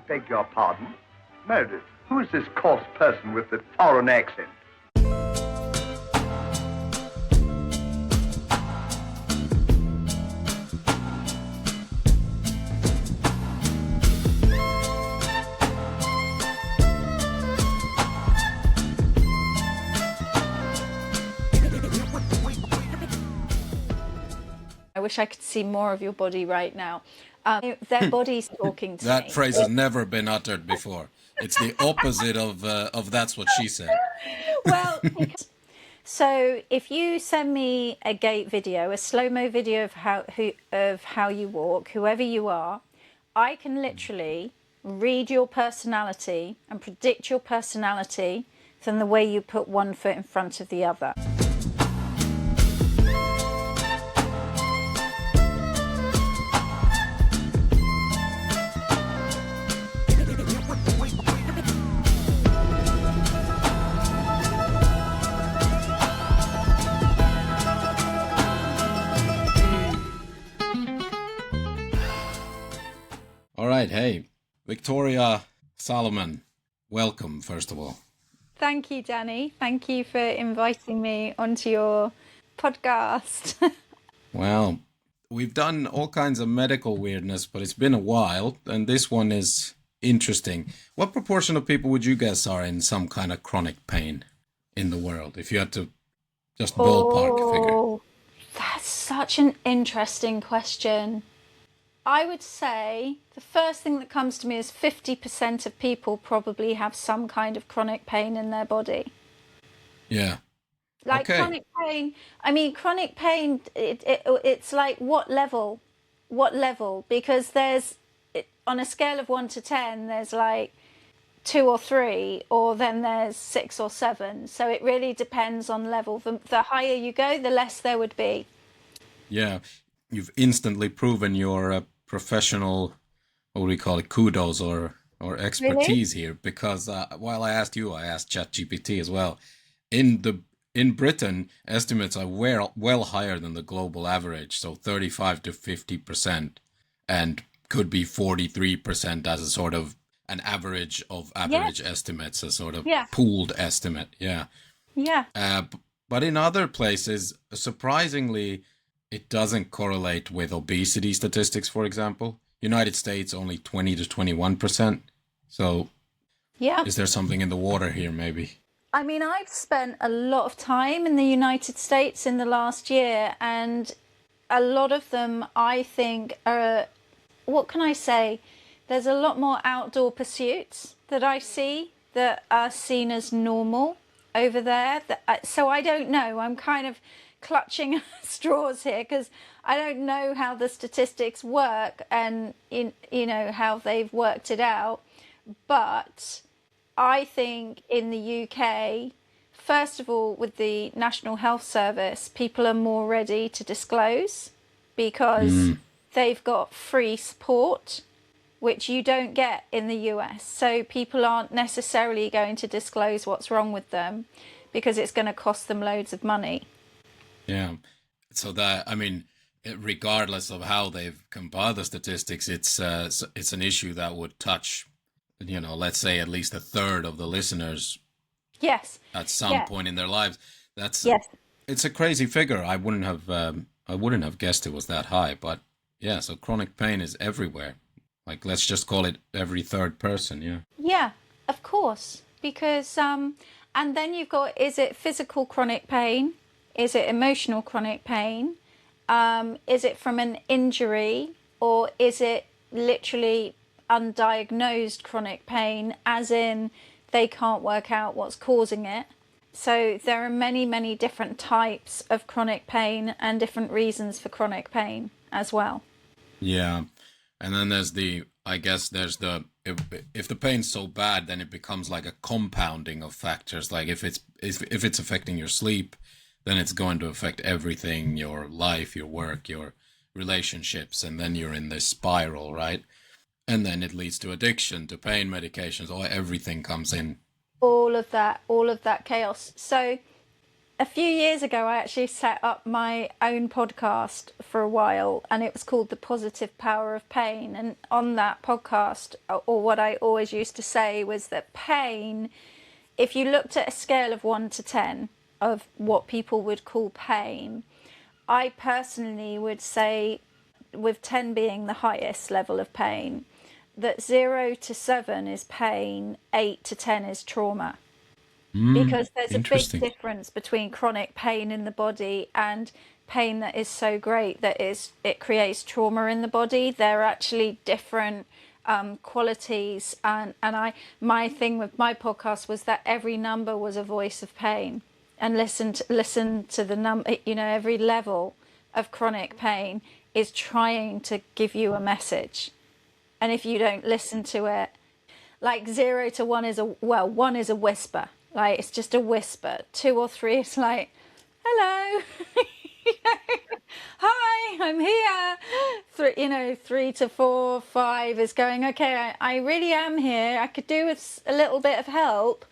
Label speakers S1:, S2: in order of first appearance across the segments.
S1: beg your pardon? Meredith, who is this coarse person with the foreign accent?
S2: I wish I could see more of your body right now. Their body's talking to me.
S3: That phrase has never been uttered before. It's the opposite of that's what she said.
S2: Well, so if you send me a gait video, a slow-mo video of how you walk, whoever you are, I can literally read your personality and predict your personality from the way you put one foot in front of the other.
S3: All right, hey, Victoria Salomon, welcome, first of all.
S2: Thank you, Danny. Thank you for inviting me onto your podcast.
S3: Well, we've done all kinds of medical weirdness, but it's been a while, and this one is interesting. What proportion of people would you guess are in some kind of chronic pain in the world, if you had to just ballpark figure?
S2: That's such an interesting question. I would say the first thing that comes to me is 50% of people probably have some kind of chronic pain in their body.
S3: Yeah.
S2: Like
S3: okay.
S2: Chronic pain, I mean, chronic pain, it's like what level? What level? Because on a scale of 1 to 10, there's like 2 or 3, or then there's 6 or 7. So it really depends on level. The higher you go, the less there would be.
S3: Yeah. You've instantly proven your professional, what do we call it, kudos or expertise here, because while I asked you, I asked ChatGPT as well. In Britain, estimates are well higher than the global average, so 35 to 50%, and could be 43% as a sort of an average of average estimates, a sort of pooled estimate. Yeah. But in other places, surprisingly, it doesn't correlate with obesity statistics, for example. United States, only 20 to 21%. So is there something in the water here, maybe?
S2: I mean, I've spent a lot of time in the United States in the last year, and a lot of them, I think, are, what can I say? There's a lot more outdoor pursuits that I see that are seen as normal over there. So I don't know. I'm kind of clutching straws here because I don't know how the statistics work and how they've worked it out. But I think in the UK, first of all, with the National Health Service, people are more ready to disclose because they've got free support, which you don't get in the US. So people aren't necessarily going to disclose what's wrong with them because it's going to cost them loads of money.
S3: Yeah. So that, I mean, regardless of how they've compiled the statistics, it's an issue that would touch, let's say at least a third of the listeners.
S2: Yes.
S3: At some point in their lives. It's a crazy figure. I wouldn't have guessed it was that high, but yeah, so chronic pain is everywhere. Like, let's just call it every third person, yeah.
S2: Yeah, of course. Because and then you've got, is it physical chronic pain? Is it emotional chronic pain? Is it from an injury, or is it literally undiagnosed chronic pain, as in they can't work out what's causing it? So there are many, many different types of chronic pain and different reasons for chronic pain as well.
S3: Yeah. And then there's if the pain's so bad, then it becomes like a compounding of factors. Like if it's affecting your sleep, then it's going to affect everything, your life, your work, your relationships, and then you're in this spiral, right? And then it leads to addiction, to pain medications, everything comes in.
S2: All of that chaos. So a few years ago, I actually set up my own podcast for a while, and it was called The Positive Power of Pain. And on that podcast, or what I always used to say was that pain, if you looked at a scale of 1 to 10 of what people would call pain, I personally would say, with 10 being the highest level of pain, that 0 to 7 is pain, 8 to 10 is trauma. Because there's a big difference between chronic pain in the body and pain that is so great that it creates trauma in the body. They're actually different qualities. And my thing with my podcast was that every number was a voice of pain, and listen to the number. You know, every level of chronic pain is trying to give you a message, and if you don't listen to it, like 0 to 1 is 1 is a whisper. Like, it's just a whisper. 2 or 3 is like, hello, hi, I'm here. 3 to 4, 5 is going, okay, I really am here. I could do with a little bit of help.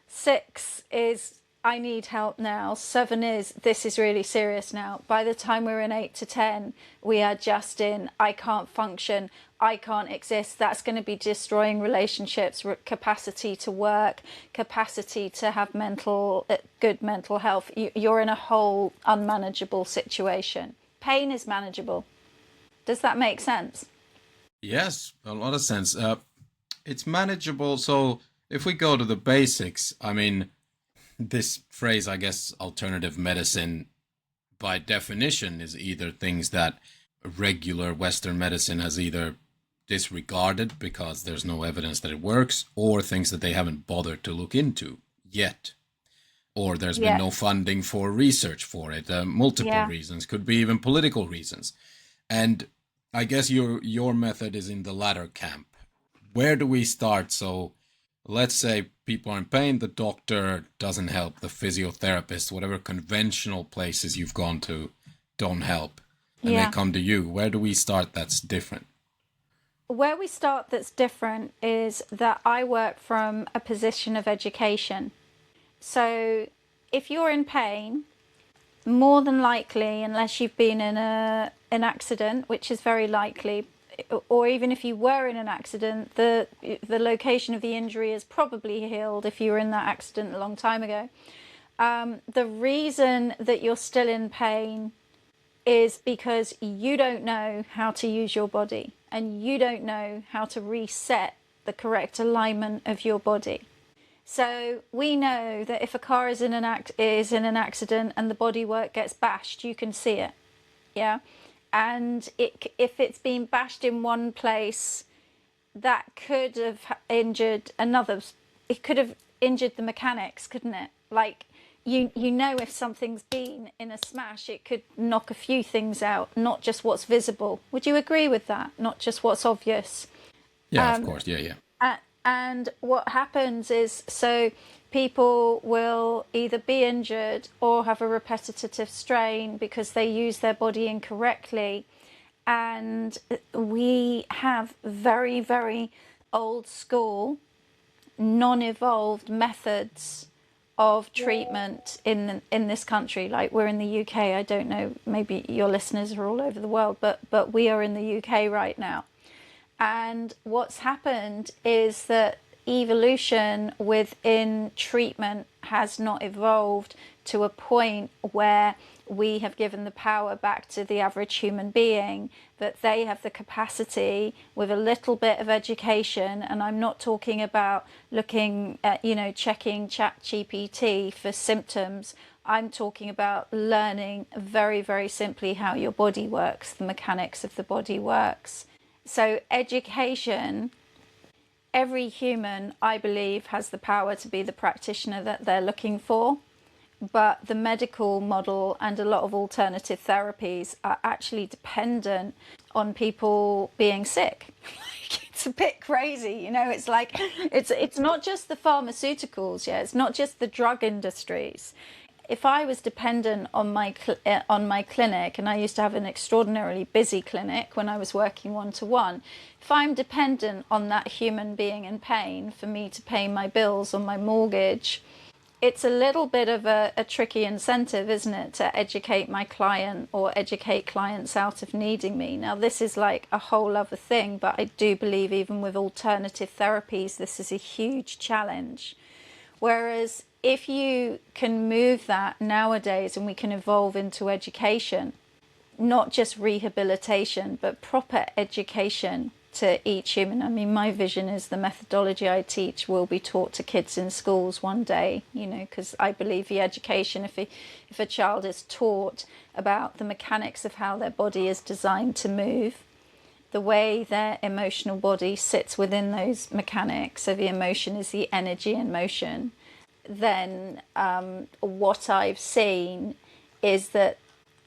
S2: 6 is, I need help now. 7 is, this is really serious now. By the time we're in 8 to 10, we are just in, I can't function, I can't exist. That's going to be destroying relationships, capacity to work, capacity to have good mental health. You're in a whole unmanageable situation. Pain is manageable. Does that make sense?
S3: Yes, a lot of sense. It's manageable. So if we go to the basics, I mean, this phrase, I guess, alternative medicine, by definition, is either things that regular Western medicine has either disregarded because there's no evidence that it works, or things that they haven't bothered to look into yet, or there's been no funding for research for it. Multiple reasons, could be even political reasons. And I guess your method is in the latter camp. Where do we start? So let's say people are in pain, the doctor doesn't help, the physiotherapist, whatever conventional places you've gone to don't help, and they come to you. Where do we start that's different?
S2: Where we start that's different is that I work from a position of education. So if you're in pain, more than likely, unless you've been in an accident, which is very likely, or even if you were in an accident, the location of the injury is probably healed if you were in that accident a long time ago. The reason that you're still in pain is because you don't know how to use your body, and you don't know how to reset the correct alignment of your body. So we know that if a car is in an accident and the bodywork gets bashed, you can see it. Yeah. And if it's been bashed in one place, that could have injured another. It could have injured the mechanics, couldn't it? Like, you know, if something's been in a smash, it could knock a few things out, not just what's visible. Would you agree with that? Not just what's obvious.
S3: Yeah, of course. Yeah.
S2: And what happens is, so people will either be injured or have a repetitive strain because they use their body incorrectly. And we have very, very old school, non-evolved methods of treatment in this country. Like, we're in the UK. I don't know, maybe your listeners are all over the world, but we are in the UK right now. And what's happened is that evolution within treatment has not evolved to a point where we have given the power back to the average human being, that they have the capacity with a little bit of education. And I'm not talking about looking at, checking ChatGPT for symptoms. I'm talking about learning very, very simply how your body works, the mechanics of the body works. So education, every human, I believe, has the power to be the practitioner that they're looking for. But the medical model and a lot of alternative therapies are actually dependent on people being sick. It's a bit crazy, it's like, it's not just the pharmaceuticals, it's not just the drug industries. If I was dependent on my clinic, and I used to have an extraordinarily busy clinic when I was working one-to-one, if I'm dependent on that human being in pain for me to pay my bills on my mortgage, it's a little bit of a tricky incentive, isn't it, to educate my client or educate clients out of needing me. Now, this is like a whole other thing, but I do believe even with alternative therapies, this is a huge challenge. Whereas if you can move that nowadays and we can evolve into education, not just rehabilitation, but proper education to each human. I mean, my vision is the methodology I teach will be taught to kids in schools one day, you know, because I believe the education, if a child is taught about the mechanics of how their body is designed to move, the way their emotional body sits within those mechanics, so the emotion is the energy in motion, then what I've seen is that,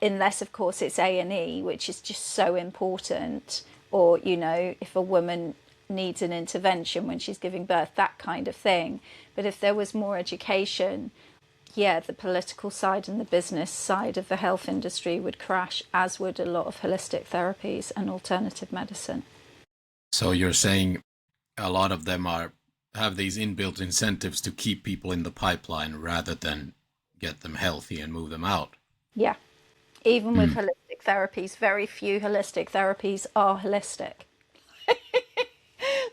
S2: unless of course it's A&E, which is just so important, or, you know, if a woman needs an intervention when she's giving birth, that kind of thing. But if there was more education, yeah, the political side and the business side of the health industry would crash, as would a lot of holistic therapies and alternative medicine.
S3: So you're saying a lot of them have these inbuilt incentives to keep people in the pipeline rather than get them healthy and move them out.
S2: Yeah. Even with holistic therapies, very few holistic therapies are holistic.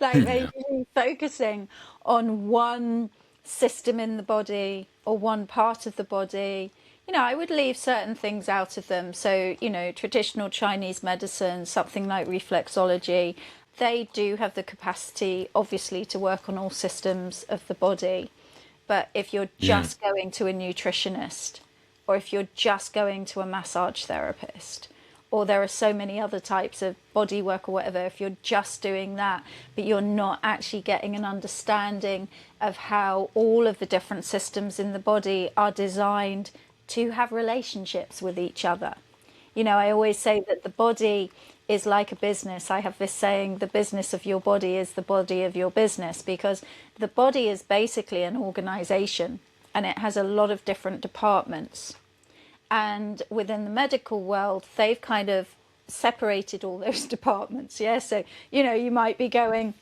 S2: Like they're really focusing on one system in the body or one part of the body. You know, I would leave certain things out of them. So, you know, traditional Chinese medicine, something like reflexology, they do have the capacity, obviously, to work on all systems of the body. But if you're just going to a nutritionist, or if you're just going to a massage therapist, or there are so many other types of body work or whatever, if you're just doing that, but you're not actually getting an understanding of how all of the different systems in the body are designed to have relationships with each other. You know, I always say that the body is like a business. I have this saying, the business of your body is the body of your business, because the body is basically an organization and it has a lot of different departments. And within the medical world, they've kind of separated all those departments. Yeah. So, you know, you might be going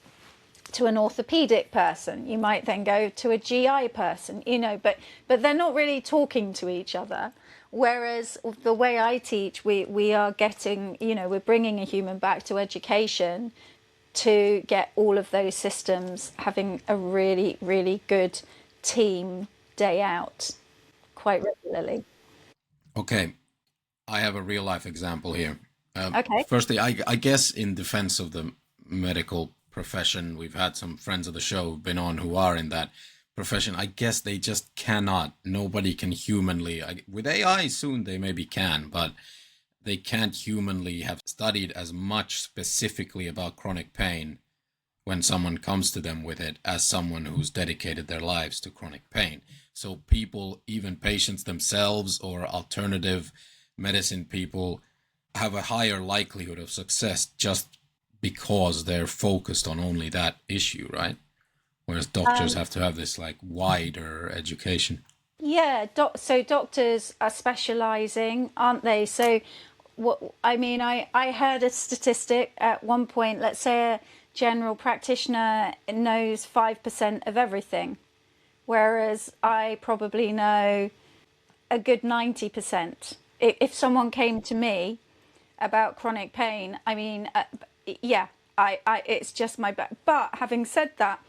S2: to an orthopedic person, you might then go to a GI person, you know, but they're not really talking to each other. Whereas the way I teach, we are getting, you know, we're bringing a human back to education to get all of those systems having a really, really good team day out quite regularly.
S3: Okay, I have a real life example here.
S2: Okay.
S3: Firstly, I guess in defense of the medical profession, we've had some friends of the show who've been on who are in that profession. I guess they just cannot, nobody can humanly, with AI soon they maybe can, but they can't humanly have studied as much specifically about chronic pain when someone comes to them with it as someone who's dedicated their lives to chronic pain. So people, even patients themselves or alternative medicine people, have a higher likelihood of success just because they're focused on only that issue, right? Whereas doctors have to have this like wider education.
S2: Yeah, so doctors are specializing, aren't they? So what I mean, I heard a statistic at one point, let's say a general practitioner knows 5% of everything, whereas I probably know a good 90%. If someone came to me about chronic pain, I mean, yeah, I it's just my back. But having said that,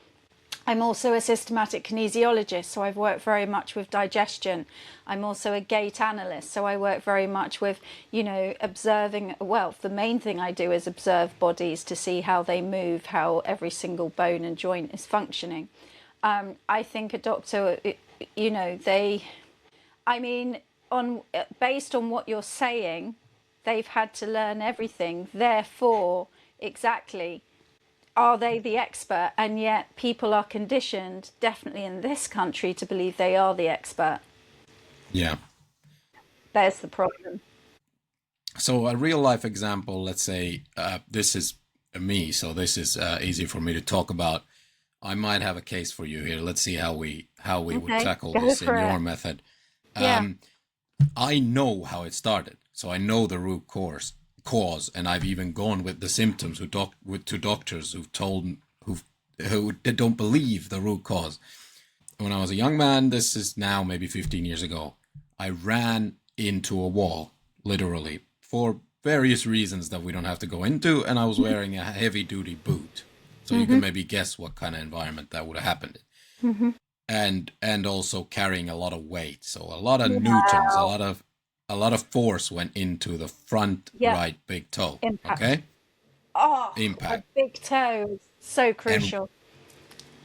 S2: I'm also a systematic kinesiologist, so I've worked very much with digestion. I'm also a gait analyst, so I work very much with, you know, observing, well, the main thing I do is observe bodies to see how they move, how every single bone and joint is functioning. I think a doctor, you know, based on what you're saying, they've had to learn everything. Therefore, exactly, are they the expert? And yet people are conditioned, definitely in this country, to believe they are the expert.
S3: Yeah.
S2: There's the problem.
S3: So a real life example, let's say this is me, so this is easy for me to talk about. I might have a case for you here. Let's see how we would tackle this in your method.
S2: Yeah.
S3: I know how it started, so I know the root cause, and I've even gone with the symptoms to doctors who don't believe the root cause. when I was a young man, this is now maybe 15 years ago, I ran into a wall, literally, for various reasons that we don't have to go into, and I was wearing a heavy-duty boot. So you can maybe guess what kind of environment that would have happened in. And also carrying a lot of weight. So a lot of newtons, a lot of force went into the front right big toe.
S2: Impact.
S3: Okay?
S2: Oh,
S3: Impact.
S2: A big toe is so crucial.
S3: And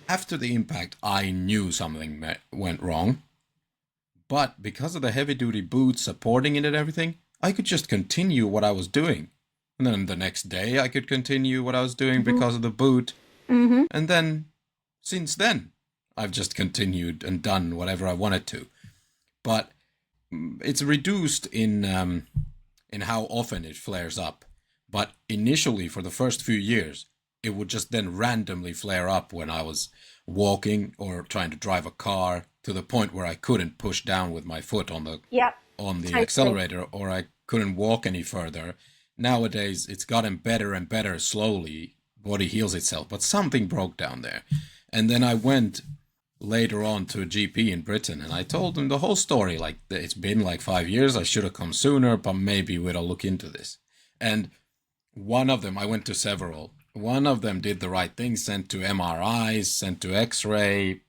S3: after the impact, I knew something went wrong. But because of the heavy-duty boots supporting it and everything, I could just continue what I was doing. And then the next day, I could continue what I was doing because of the boot. And then, since then, I've just continued and done whatever I wanted to. But it's reduced in how often it flares up. But initially, for the first few years, it would just then randomly flare up when I was walking or trying to drive a car, to the point where I couldn't push down with my foot on the accelerator, or I couldn't walk any further. Nowadays, it's gotten better and better slowly. Body heals itself, but something broke down there. And then I went later on to a GP in Britain, and I told him the whole story. Like, it's been like 5 years. I should have come sooner, but maybe we'll look into this. And one of them, I went to several. One of them did the right thing, sent to MRIs, sent to X-ray.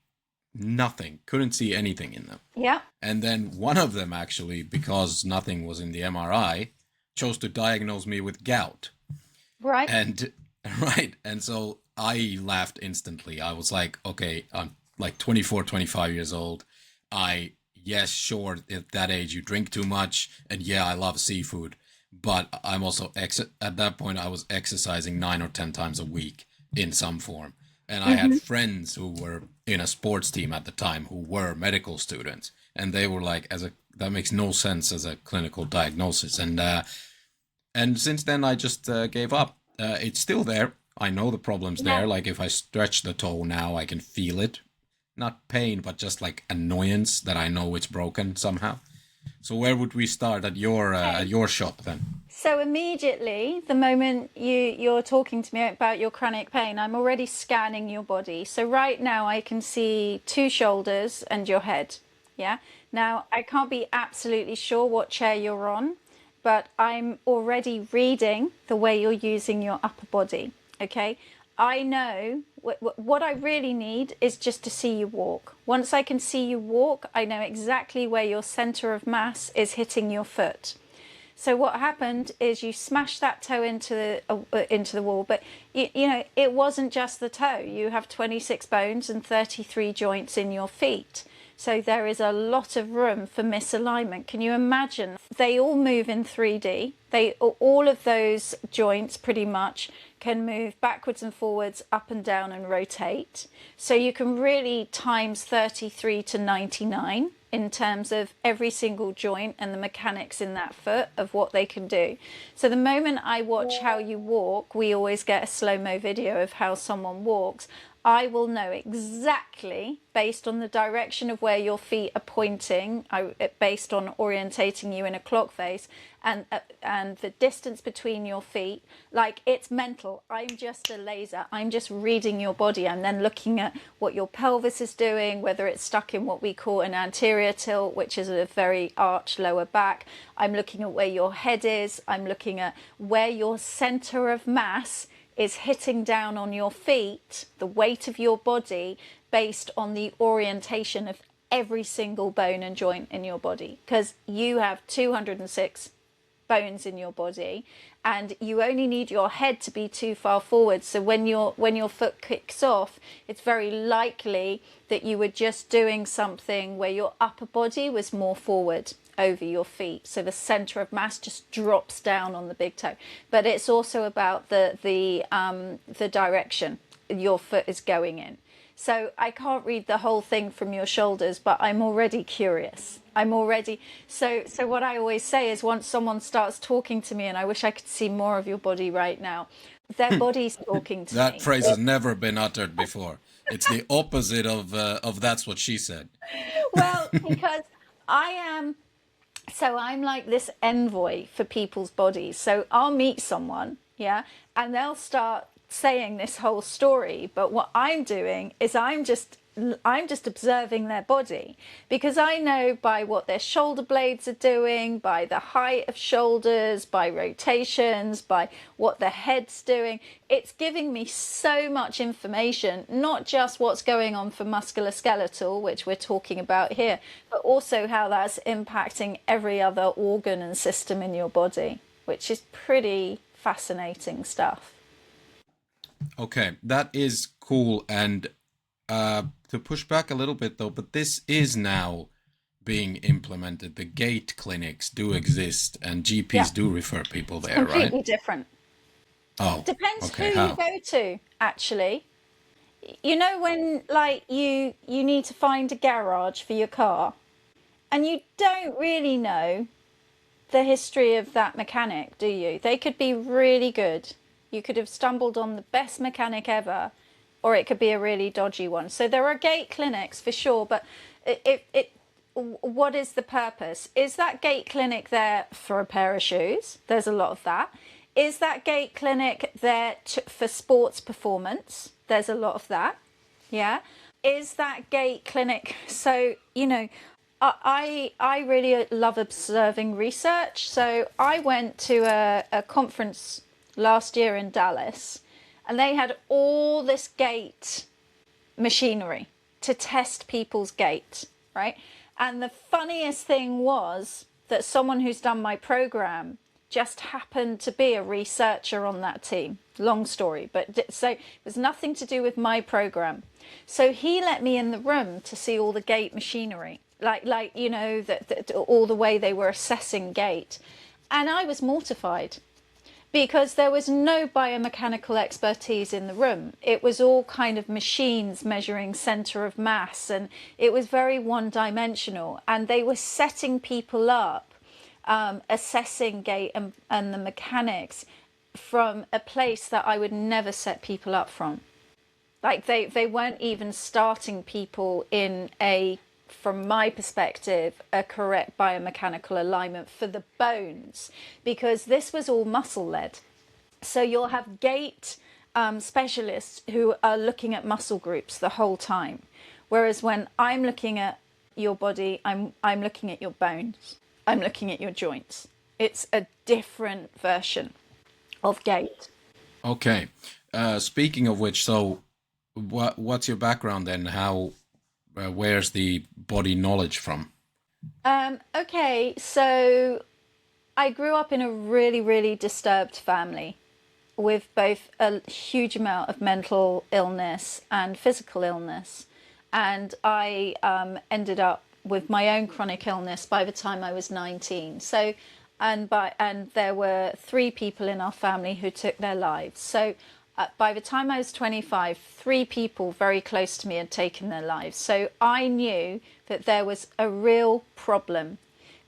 S3: Nothing. Couldn't see anything in them.
S2: Yeah.
S3: And then one of them, actually, because nothing was in the MRI, chose to diagnose me with gout.
S2: Right.
S3: And so I laughed instantly. I was like, okay, I'm like 24, 25 years old. Yes, sure, at that age you drink too much. And yeah, I love seafood. But I'm also, at that point, I was exercising 9 or 10 times a week in some form. And I had friends who were in a sports team at the time who were medical students. And they were like, that makes no sense as a clinical diagnosis. And since then, I just gave up. It's still there. I know the problem's there. Like, if I stretch the toe now, I can feel it. Not pain, but just like annoyance that I know it's broken somehow. So where would we start at your shop then?
S2: So immediately, the moment you're talking to me about your chronic pain, I'm already scanning your body. So right now I can see 2 shoulders and your head. Yeah. Now, I can't be absolutely sure what chair you're on, but I'm already reading the way you're using your upper body. Okay. I know what I really need is just to see you walk. Once I can see you walk, I know exactly where your center of mass is hitting your foot. So what happened is you smashed that toe into the wall, but you know, it wasn't just the toe. You have 26 bones and 33 joints in your feet. So there is a lot of room for misalignment. Can you imagine? They all move in 3D. All of those joints pretty much can move backwards and forwards, up and down, and rotate. So you can really times 33 to 99 in terms of every single joint and the mechanics in that foot of what they can do. So the moment I watch how you walk, we always get a slow-mo video of how someone walks. I will know exactly, based on the direction of where your feet are pointing, based on orientating you in a clock face, and the distance between your feet. Like, it's mental. I'm just a laser. I'm just reading your body. I'm then looking at what your pelvis is doing, whether it's stuck in what we call an anterior tilt, which is a very arched lower back. I'm looking at where your head is. I'm looking at where your center of mass is hitting down on your feet, the weight of your body, based on the orientation of every single bone and joint in your body, because you have 206 bones in your body, and you only need your head to be too far forward. So when your foot kicks off, it's very likely that you were just doing something where your upper body was more forward over your feet, so the center of mass just drops down on the big toe. But it's also about the direction your foot is going in. So I can't read the whole thing from your shoulders, but I'm already curious. So what I always say is, once someone starts talking to me, and I wish I could see more of your body right now, their body's talking to me.
S3: That phrase has never been uttered before. It's the opposite of that's what she said.
S2: Well, because I'm like this envoy for people's bodies. So I'll meet someone, yeah, and they'll start saying this whole story. But what I'm doing is I'm just I'm just observing their body, because I know by what their shoulder blades are doing, by the height of shoulders, by rotations, by what the head's doing. It's giving me so much information, not just what's going on for musculoskeletal, which we're talking about here, but also how that's impacting every other organ and system in your body, which is pretty fascinating stuff.
S3: Okay, that is cool. And to push back a little bit though, but this is now being implemented. The Gait clinics do exist, and GPs do refer people there, right?
S2: Completely different.
S3: Oh,
S2: Depends
S3: okay.
S2: who you go to, actually. You know, when like you need to find a garage for your car, and you don't really know the history of that mechanic, do you? They could be really good. You could have stumbled on the best mechanic ever, or it could be a really dodgy one. So there are Gait clinics for sure, but what is the purpose? Is that Gait clinic there for a pair of shoes? There's a lot of that. Is that Gait clinic there for sports performance? There's a lot of that. Yeah. Is that Gait clinic? So, you know, I really love observing research. So I went to a conference last year in Dallas, and they had all this gait machinery to test people's gait, right? And the funniest thing was that someone who's done my program just happened to be a researcher on that team. Long story, but so it was nothing to do with my program. So he let me in the room to see all the gait machinery, like you know, that all the way they were assessing gait. And I was mortified, because there was no biomechanical expertise in the room. It was all kind of machines measuring center of mass, and it was very one-dimensional. And they were setting people up, assessing gait and the mechanics from a place that I would never set people up from. Like they weren't even starting people in from my perspective, a correct biomechanical alignment for the bones, because this was all muscle led. So you'll have Gait specialists who are looking at muscle groups the whole time. Whereas when I'm looking at your body, I'm looking at your bones. I'm looking at your joints. It's a different version of Gait.
S3: Okay. Speaking of which, so what's your background then? Where's the body knowledge from?
S2: Okay, so I grew up in a really, really disturbed family with both a huge amount of mental illness and physical illness. And I ended up with my own chronic illness by the time I was 19. So, and there were 3 people in our family who took their lives. So by the time I was 25, 3 people very close to me had taken their lives. So I knew that there was a real problem,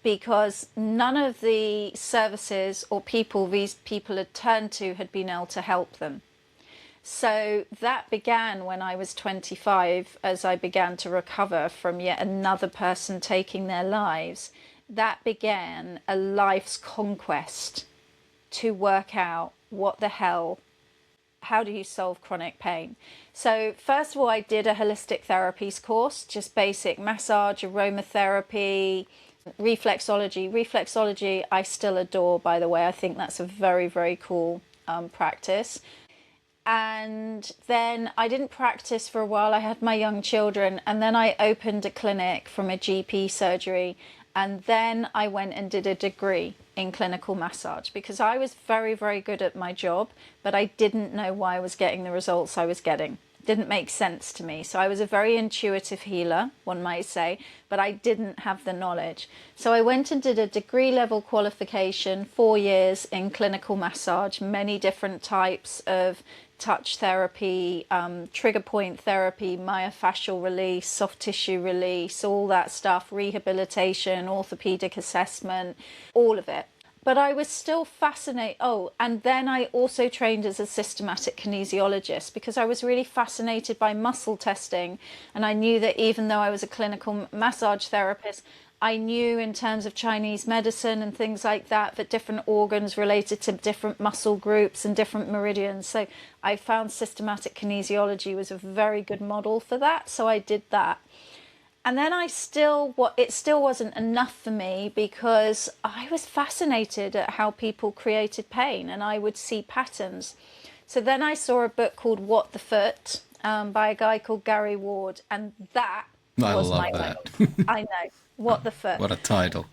S2: because none of the services or people these people had turned to had been able to help them. So that began when I was 25, as I began to recover from yet another person taking their lives. That began a life's conquest to work out what the hell, how do you solve chronic pain? So first of all, I did a holistic therapies course, just basic massage, aromatherapy, reflexology. Reflexology I still adore, by the way. I think that's a very, very cool practice. And then I didn't practice for a while. I had my young children, and then I opened a clinic from a GP surgery, and then I went and did a degree in clinical massage, because I was very, very good at my job, but I didn't know why I was getting the results I was getting. It didn't make sense to me. So I was a very intuitive healer, one might say, but I didn't have the knowledge. So I went and did a degree level qualification, 4 years in clinical massage, many different types of touch therapy, trigger point therapy, myofascial release, soft tissue release, all that stuff, rehabilitation, orthopedic assessment, all of it. but I was still fascinated. Oh, and then I also trained as a systematic kinesiologist because I was really fascinated by muscle testing. And I knew that even though I was a clinical massage therapist, I knew in terms of Chinese medicine and things like that, that different organs related to different muscle groups and different meridians. So I found systematic kinesiology was a very good model for that. So I did that. And then it still wasn't enough for me because I was fascinated at how people created pain and I would see patterns. So then I saw a book called What the Foot by a guy called Gary Ward, and that
S3: I
S2: was
S3: love
S2: my
S3: that.
S2: I know, What the Foot.
S3: What a title.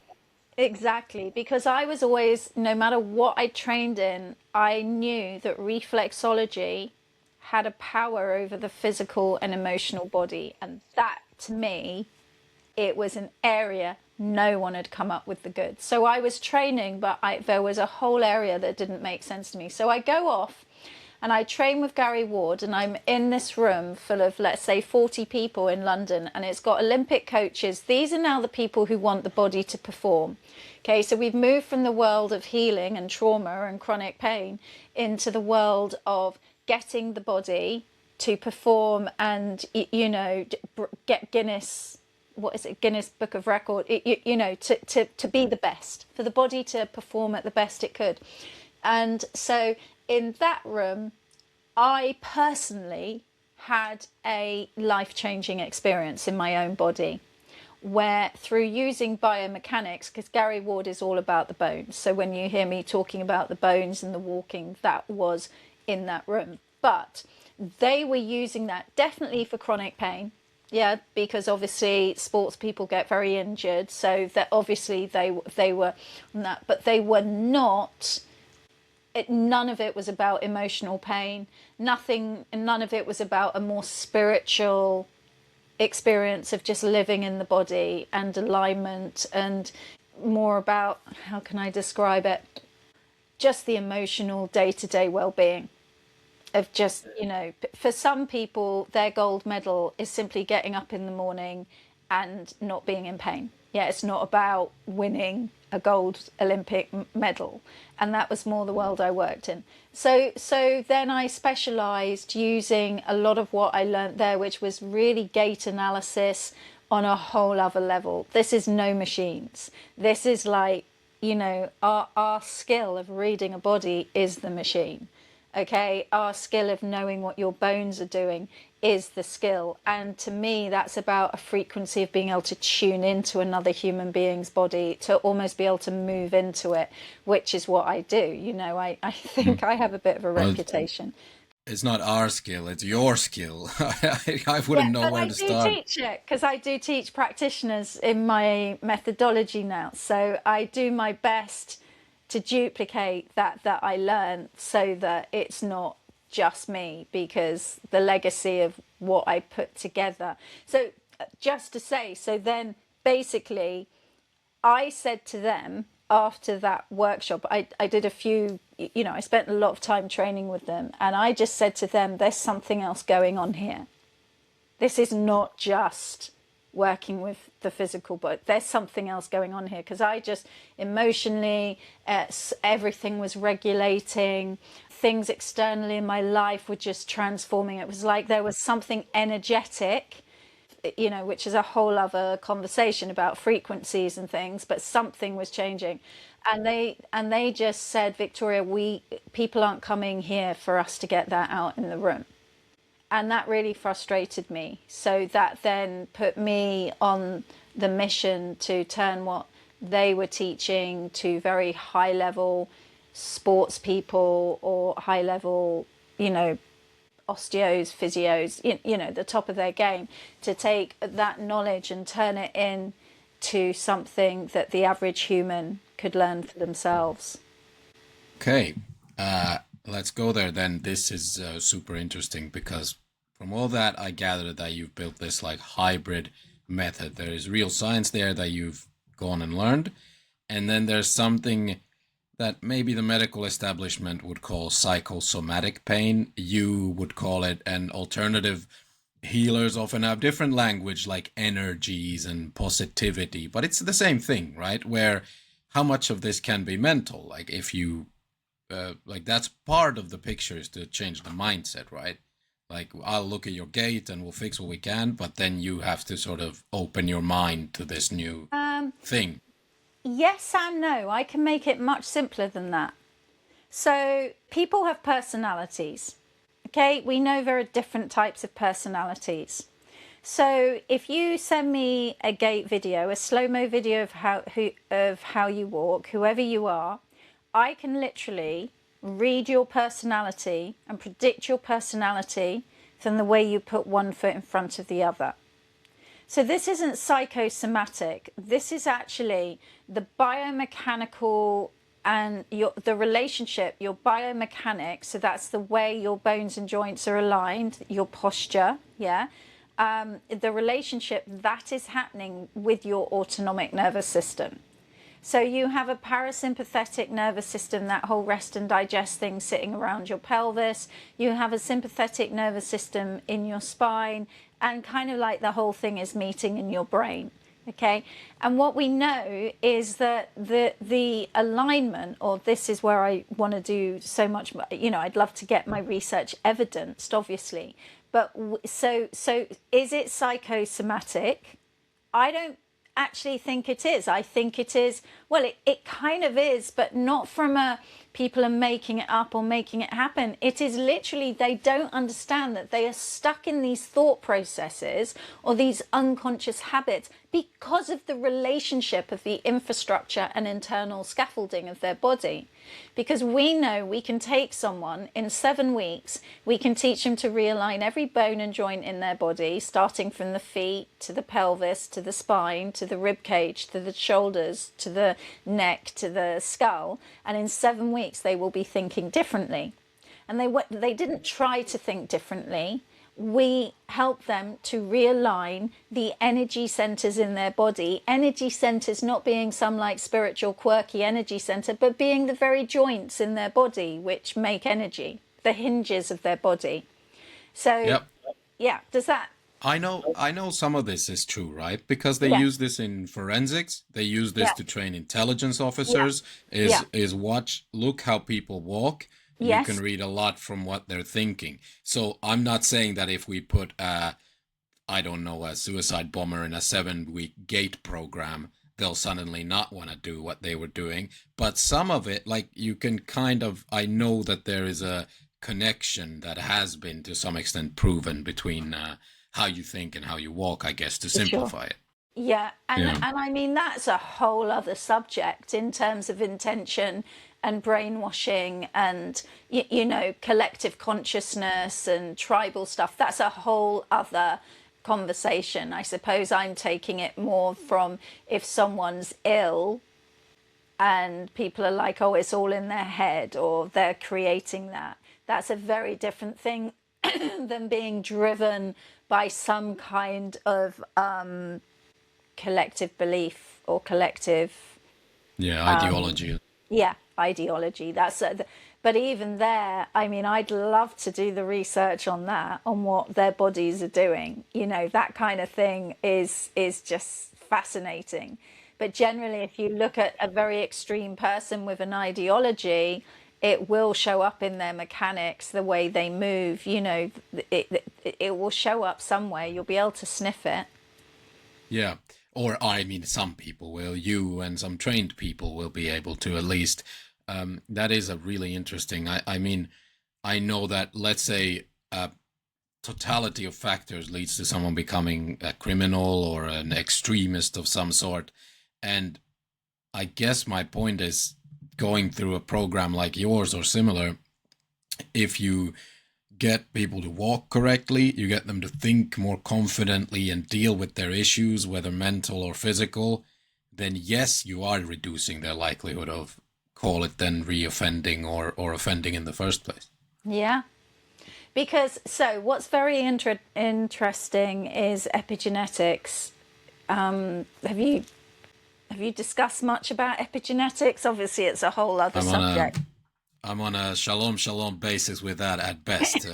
S2: Exactly, because I was always, no matter what I trained in, I knew that reflexology had a power over the physical and emotional body. And that, to me, it was an area no one had come up with the goods. So I was training, but there was a whole area that didn't make sense to me. So I go off and I train with Gary Ward, and I'm in this room full of, let's say, 40 people in London, and it's got Olympic coaches. These are now the people who want the body to perform. Okay, so we've moved from the world of healing and trauma and chronic pain into the world of getting the body to perform and, get Guinness, what is it, Guinness Book of Record, to be the best, for the body to perform at the best it could. And so in that room, I personally had a life-changing experience in my own body, where through using biomechanics, because Gary Ward is all about the bones. So when you hear me talking about the bones and the walking, that was in that room. But they were using that definitely for chronic pain. Yeah, because obviously sports people get very injured. So that obviously they were on that, but they were not. None of it was about emotional pain. None of it was about a more spiritual experience of just living in the body and alignment, and more about, how can I describe it? Just the emotional day-to-day well-being of just, for some people, their gold medal is simply getting up in the morning and not being in pain. Yeah, it's not about winning a gold Olympic medal. And that was more the world I worked in. So then I specialised using a lot of what I learned there, which was really gait analysis on a whole other level. This is no machines. This is like, our skill of reading a body is the machine. Okay, our skill of knowing what your bones are doing is the skill. And to me, that's about a frequency of being able to tune into another human being's body, to almost be able to move into it, which is what I do. I think I have a bit of a reputation.
S3: It's not our skill, it's your skill. I wouldn't know where to start.
S2: I do teach it, because I do teach practitioners in my methodology now. So I do my best to duplicate that I learned, so that it's not just me, because the legacy of what I put together. So just to say, so then basically I said to them after that workshop, I did a few, I spent a lot of time training with them, and I just said to them, there's something else going on here. This is not just working with the physical, but there's something else going on here, because I just emotionally, everything was regulating, things externally in my life were just transforming. It was like there was something energetic, which is a whole other conversation about frequencies and things, but something was changing. And they just said, Victoria, people aren't coming here for us to get that out in the room. And that really frustrated me. So that then put me on the mission to turn what they were teaching to very high level sports people, or high level, osteos, physios, the top of their game, to take that knowledge and turn it into something that the average human could learn for themselves.
S3: Okay. Let's go there then. This is super interesting, because from all that I gathered that you've built this like hybrid method. There is real science there that you've gone and learned, and then there's something that maybe the medical establishment would call psychosomatic pain. You would call it, and alternative healers often have different language like energies and positivity, but it's the same thing, right? Where how much of this can be mental? Like if you, like that's part of the picture is to change the mindset, right? Like I'll look at your gait and we'll fix what we can, but then you have to sort of open your mind to this new thing.
S2: Yes and no. I can make it much simpler than that. So people have personalities. Okay, we know there are different types of personalities. So if you send me a gait video, a slow-mo video of how you walk, whoever you are, I can literally read your personality and predict your personality from the way you put one foot in front of the other. So this isn't psychosomatic. This is actually the biomechanical and the relationship, your biomechanics. So that's the way your bones and joints are aligned, your posture, yeah. The relationship that is happening with your autonomic nervous system. So you have a parasympathetic nervous system, that whole rest and digest thing sitting around your pelvis. You have a sympathetic nervous system in your spine, and kind of like the whole thing is meeting in your brain. Okay, and what we know is that the alignment, or this is where I want to do so much, you know, I'd love to get my research evidenced, obviously. But so is it psychosomatic? I don't actually think it is. I think it is, well, it kind of is, but not from a people are making it up or making it happen. It is literally, they don't understand that they are stuck in these thought processes or these unconscious habits because of the relationship of the infrastructure and internal scaffolding of their body. Because we know we can take someone in 7 weeks, we can teach them to realign every bone and joint in their body, starting from the feet to the pelvis, to the spine, to the rib cage, to the shoulders, to the neck, to the skull. And in 7 weeks, they will be thinking differently. And they didn't try to think differently. We help them to realign the energy centers in their body. Energy centers not being some like spiritual quirky energy center, but being the very joints in their body which make energy, the hinges of their body. So,
S3: Yep.
S2: yeah, does that?
S3: I know some of this is true, right? Because they
S2: Yeah.
S3: use this in forensics. They use this
S2: Yeah.
S3: to train intelligence officers.
S2: Yeah.
S3: Is look how people walk. You
S2: Yes.
S3: can read a lot from what they're thinking. So I'm not saying that if we put I don't know, a suicide bomber in a 7-week Gait program, they'll suddenly not want to do what they were doing. But some of it, like you can kind of, I know that there is a connection that has been to some extent proven between how you think and how you walk, I guess, to simplify it.
S2: Yeah, and
S3: Yeah.
S2: and I mean that's a whole other subject in terms of intention and brainwashing and you know, collective consciousness and tribal stuff. That's a whole other conversation. I suppose I'm taking it more from if someone's ill and people are like, oh, it's all in their head or they're creating that. That's a very different thing than being driven by some kind of collective belief or collective
S3: Ideology.
S2: ideology. That's but even there, I mean, I'd love to do the research on that, on what their bodies are doing. You know, that kind of thing is just fascinating. But generally, if you look at a very extreme person with an ideology, it will show up in their mechanics, the way they move. You know, it will show up somewhere. You'll be able to sniff it.
S3: Yeah. Or, I mean, some people will. You and some trained people will be able to at least. That is a really interesting. I mean, I know that, let's say, a totality of factors leads to someone becoming a criminal or an extremist of some sort. And I guess my point is, going through a program like yours or similar, if you get people to walk correctly, you get them to think more confidently and deal with their issues, whether mental or physical, then yes, you are reducing their likelihood of, call it then, reoffending or offending in the first place.
S2: Yeah. Because, so what's very interesting is epigenetics. Have you discussed much about epigenetics? Obviously, it's a whole other subject.
S3: I'm on a shalom basis with that at best.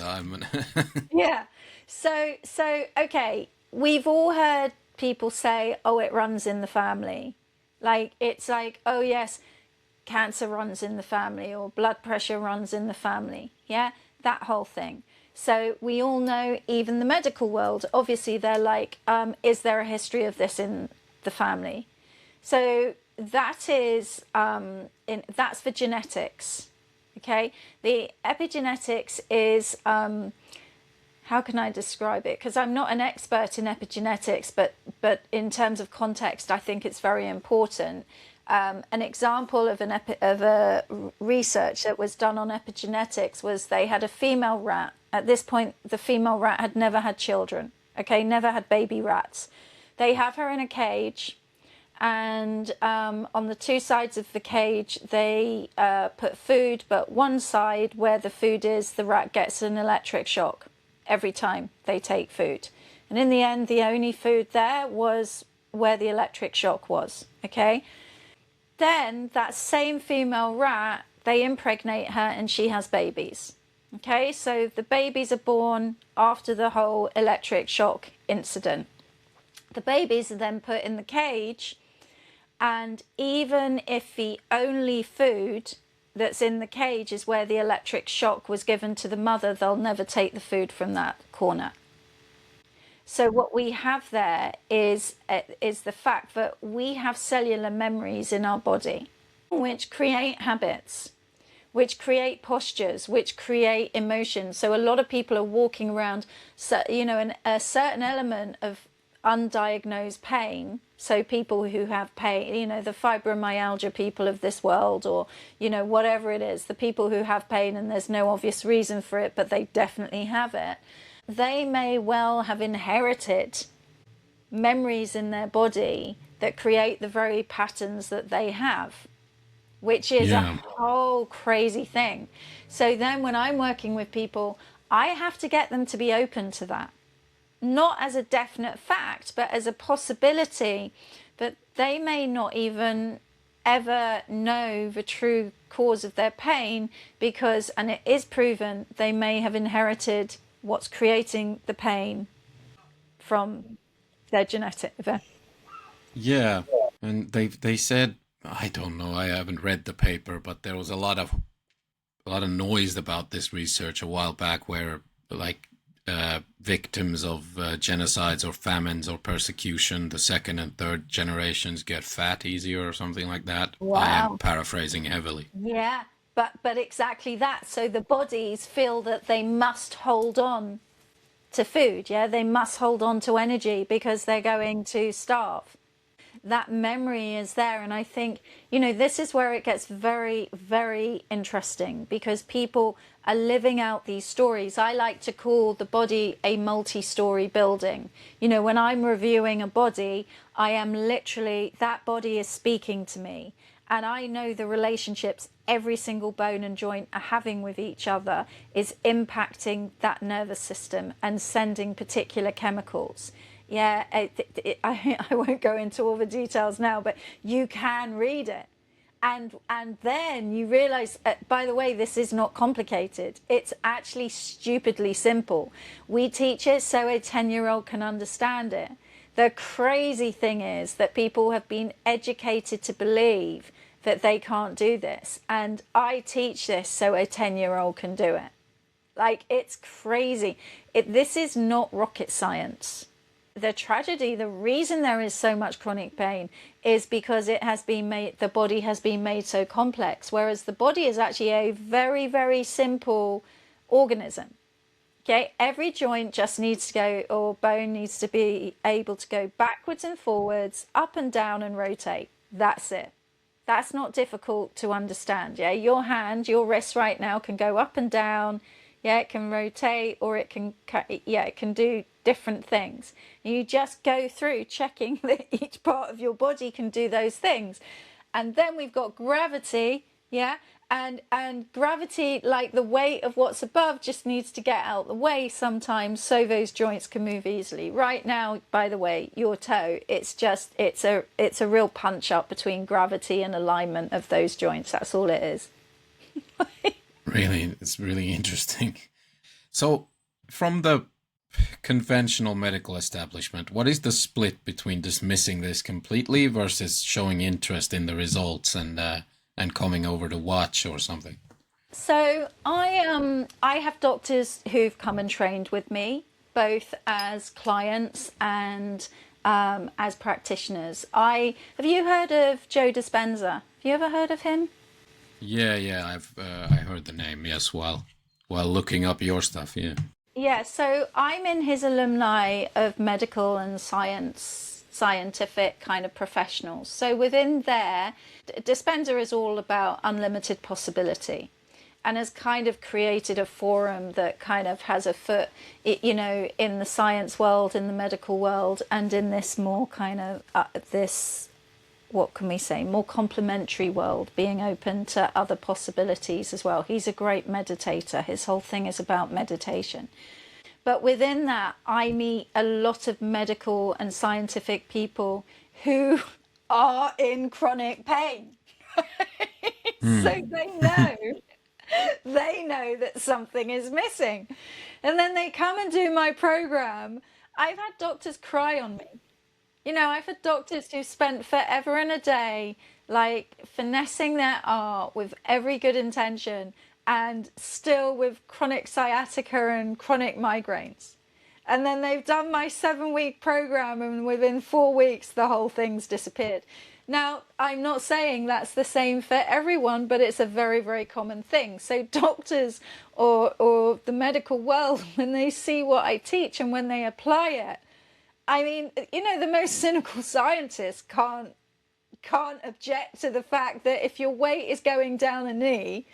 S2: Yeah. So okay, we've all heard people say, oh, it runs in the family. Like, it's like, oh yes, cancer runs in the family, or blood pressure runs in the family. Yeah, that whole thing. So we all know, even the medical world, obviously they're like, is there a history of this in the family? So that is, that's for genetics. Okay, the epigenetics is, how can I describe it? Because I'm not an expert in epigenetics, but in terms of context, I think it's very important. An example of a research that was done on epigenetics was they had a female rat. At this point, the female rat had never had children. Okay, never had baby rats. They have her in a cage, and on the two sides of the cage they put food, but one side where the food is, the rat gets an electric shock every time they take food. And in the end, the only food there was where the electric shock was. Okay, then that same female rat, they impregnate her and she has babies. Okay, so the babies are born after the whole electric shock incident. The babies are then put in the cage, and even if the only food that's in the cage is where the electric shock was given to the mother, they'll never take the food from that corner. So what we have there is the fact that we have cellular memories in our body, which create habits, which create postures, which create emotions. So a lot of people are walking around, a certain element of undiagnosed pain. So people who have pain, the fibromyalgia people of this world, or, whatever it is, the people who have pain and there's no obvious reason for it, but they definitely have it. They may well have inherited memories in their body that create the very patterns that they have, which is a whole crazy thing. So then when I'm working with people, I have to get them to be open to that. Not as a definite fact, but as a possibility that they may not even ever know the true cause of their pain, because, and it is proven, they may have inherited what's creating the pain from their genetic event.
S3: Yeah, and they said, I don't know, I haven't read the paper, but there was a lot of noise about this research a while back, where like victims of genocides or famines or persecution, the second and third generations get fat easier or something like that.
S2: Wow.
S3: I am paraphrasing heavily.
S2: Yeah, but exactly that. So the bodies feel that they must hold on to food. Yeah, they must hold on to energy because they're going to starve. That memory is there. And I think, this is where it gets very, very interesting, because people are living out these stories. I like to call the body a multi-story building. When I'm reviewing a body, I am literally, that body is speaking to me. And I know the relationships every single bone and joint are having with each other is impacting that nervous system and sending particular chemicals. Yeah, I won't go into all the details now, but you can read it. And then you realize, by the way, this is not complicated. It's actually stupidly simple. We teach it so a 10-year-old can understand it. The crazy thing is that people have been educated to believe that they can't do this. And I teach this so a 10-year-old can do it. Like, it's crazy. This is not rocket science. The tragedy, the reason there is so much chronic pain is because it has been made, the body has been made so complex, whereas the body is actually a very, very simple organism. Okay, every joint just needs to go, or bone needs to be able to go backwards and forwards, up and down and rotate. That's it. That's not difficult to understand. Yeah, your hand, your wrist right now can go up and down. Yeah, it can rotate, or it can, it can do different things. You just go through checking that each part of your body can do those things. And then we've got gravity, yeah, and gravity, like the weight of what's above, just needs to get out the way sometimes so those joints can move easily. Right now, by the way, your toe, it's a real punch up between gravity and alignment of those joints. That's all it is.
S3: Really, it's really interesting. So from the conventional medical establishment, what is the split between dismissing this completely versus showing interest in the results and coming over to watch or something?
S2: So I have doctors who've come and trained with me, both as clients and as practitioners. I have you heard of Joe Dispenza? Have you ever heard of him?
S3: Yeah, I've I heard the name, yes, while looking up your stuff, yeah.
S2: Yeah, so I'm in his alumni of medical and scientific kind of professionals. So within there, Dispenza is all about unlimited possibility and has kind of created a forum that kind of has a foot, in the science world, in the medical world, and in this more kind of this, what can we say, more complementary world, being open to other possibilities as well. He's a great meditator. His whole thing is about meditation. But within that, I meet a lot of medical and scientific people who are in chronic pain. So they know that something is missing. And then they come and do my program. I've had doctors cry on me. I've had doctors who spent forever and a day, like finessing their art with every good intention and still with chronic sciatica and chronic migraines. And then they've done my 7-week program and within 4 weeks, the whole thing's disappeared. Now, I'm not saying that's the same for everyone, but it's a very, very common thing. So doctors or the medical world, when they see what I teach and when they apply it, I mean, the most cynical scientists can't object to the fact that if your weight is going down a knee,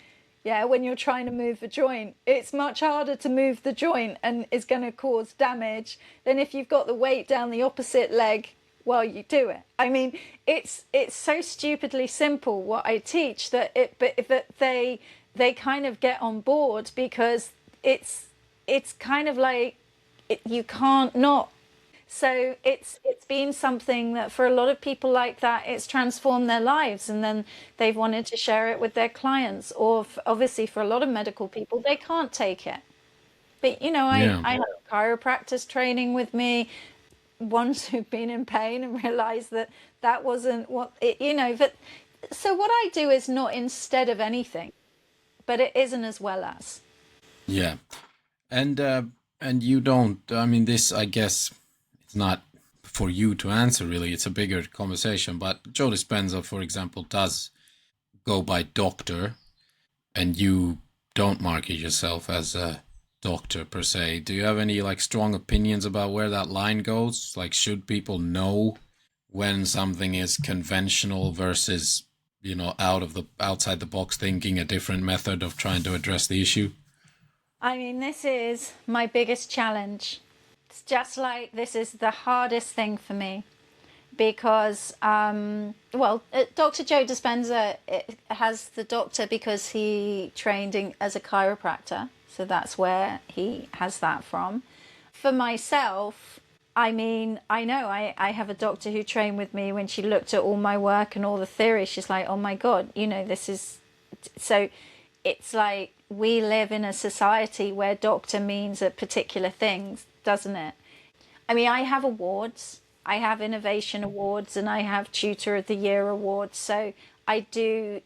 S2: when you're trying to move the joint, it's much harder to move the joint and is going to cause damage than if you've got the weight down the opposite leg while you do it. I mean, it's so stupidly simple what I teach that they kind of get on board because it's kind of like you can't not. So it's been something that for a lot of people like that, it's transformed their lives, and then they've wanted to share it with their clients. Or obviously for a lot of medical people, they can't take it. But I have chiropractors training with me, ones who've been in pain and realized that wasn't what it. But so what I do is not instead of anything, but it isn't as well as.
S3: Yeah, and you don't. I mean, this, I guess, it's not for you to answer really. It's a bigger conversation. But Joe Dispenza, for example, does go by doctor, and you don't market yourself as a doctor per se. Do you have any strong opinions about where that line goes? Like, should people know when something is conventional versus outside the box thinking, a different method of trying to address the issue?
S2: I mean, this is my biggest challenge. It's just like this is the hardest thing for me because, Dr. Joe Dispenza has the doctor because he trained as a chiropractor. So that's where he has that from. For myself, I mean, I know I have a doctor who trained with me. When she looked at all my work and all the theory, she's like, oh my God, this is... So it's like we live in a society where doctor means a particular things, doesn't it? I mean, I have awards. I have innovation awards and I have tutor of the year awards. So I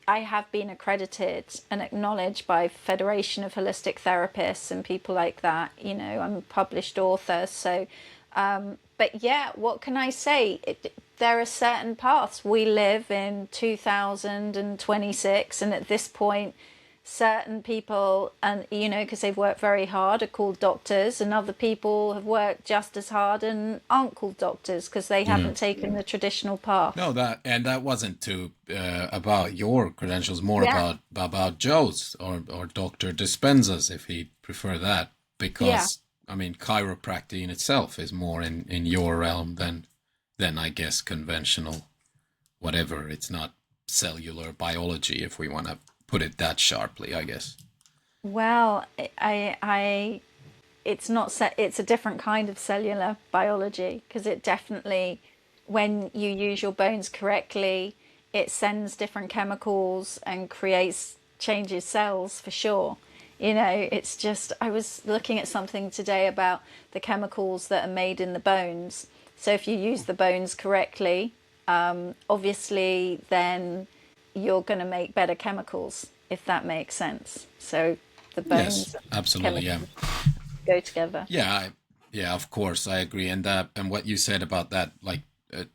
S2: have been accredited and acknowledged by Federation of Holistic Therapists and people like that. I'm a published author. So, but yeah, what can I say? There are certain paths. We live in 2026, and at this point, certain people, and because they've worked very hard, are called doctors, and other people have worked just as hard and aren't called doctors because they haven't taken the traditional path.
S3: No, that wasn't about your credentials, more about Joe's or Dr. Dispenza's, if he'd prefer that, because I mean, chiropractic in itself is more in your realm than I guess conventional, whatever. It's not cellular biology, if we want to put it that sharply, I guess.
S2: Well, it's not it's a different kind of cellular biology because it definitely, when you use your bones correctly, it sends different chemicals and changes cells for sure. You know, it's just, I was looking at something today about the chemicals that are made in the bones. So if you use the bones correctly, obviously then you're going to make better chemicals, if that makes sense. So the
S3: Yes,
S2: bones
S3: absolutely. Yeah.
S2: chemicals go together.
S3: Yeah, yeah, of course, I agree. And what you said about that, like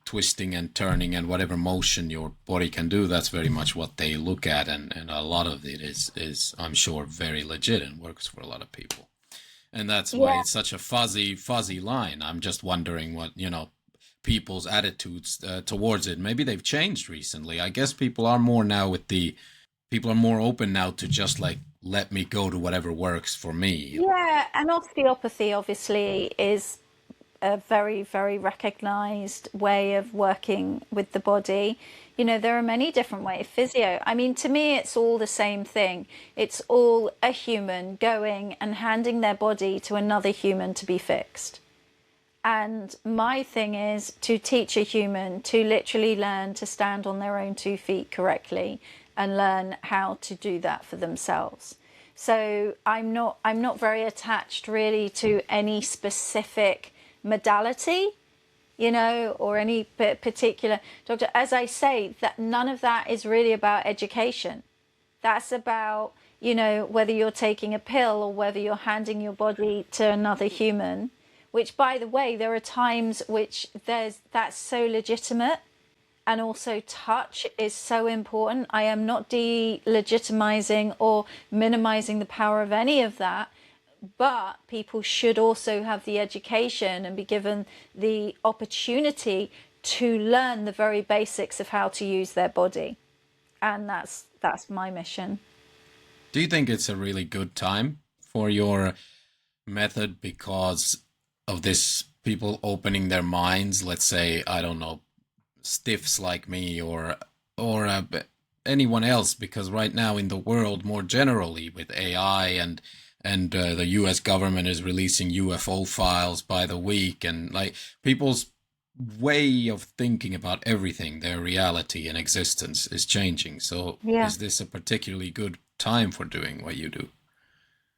S3: twisting and turning and whatever motion your body can do, that's very much what they look at, and a lot of it is I'm sure very legit and works for a lot of people. And that's why
S2: Yeah.
S3: it's such a fuzzy line. I'm just wondering what, people's attitudes towards it. Maybe they've changed recently. I guess people are more open now to just like let me go to whatever works for me.
S2: Yeah, and osteopathy obviously is a very, very recognized way of working with the body. You know, there are many different ways. Physio, I mean, to me, it's all the same thing. It's all a human going and handing their body to another human to be fixed. And my thing is to teach a human to literally learn to stand on their own 2 feet correctly and learn how to do that for themselves. So I'm not very attached really to any specific modality, you know, or any particular doctor. As I say, that none of that is really about education. That's about, you know, whether you're taking a pill or whether you're handing your body to another human, which, by the way, there are times which that's so legitimate. And also touch is so important. I am not delegitimizing or minimizing the power of any of that, but people should also have the education and be given the opportunity to learn the very basics of how to use their body. And that's my mission.
S3: Do you think it's a really good time for your method because of this people opening their minds? Let's say, I don't know, stiffs like me or anyone else, because right now in the world more generally with AI and the US government is releasing UFO files by the week, and like people's way of thinking about everything, their reality and existence is changing. So
S2: Yeah.
S3: is this a particularly good time for doing what you do?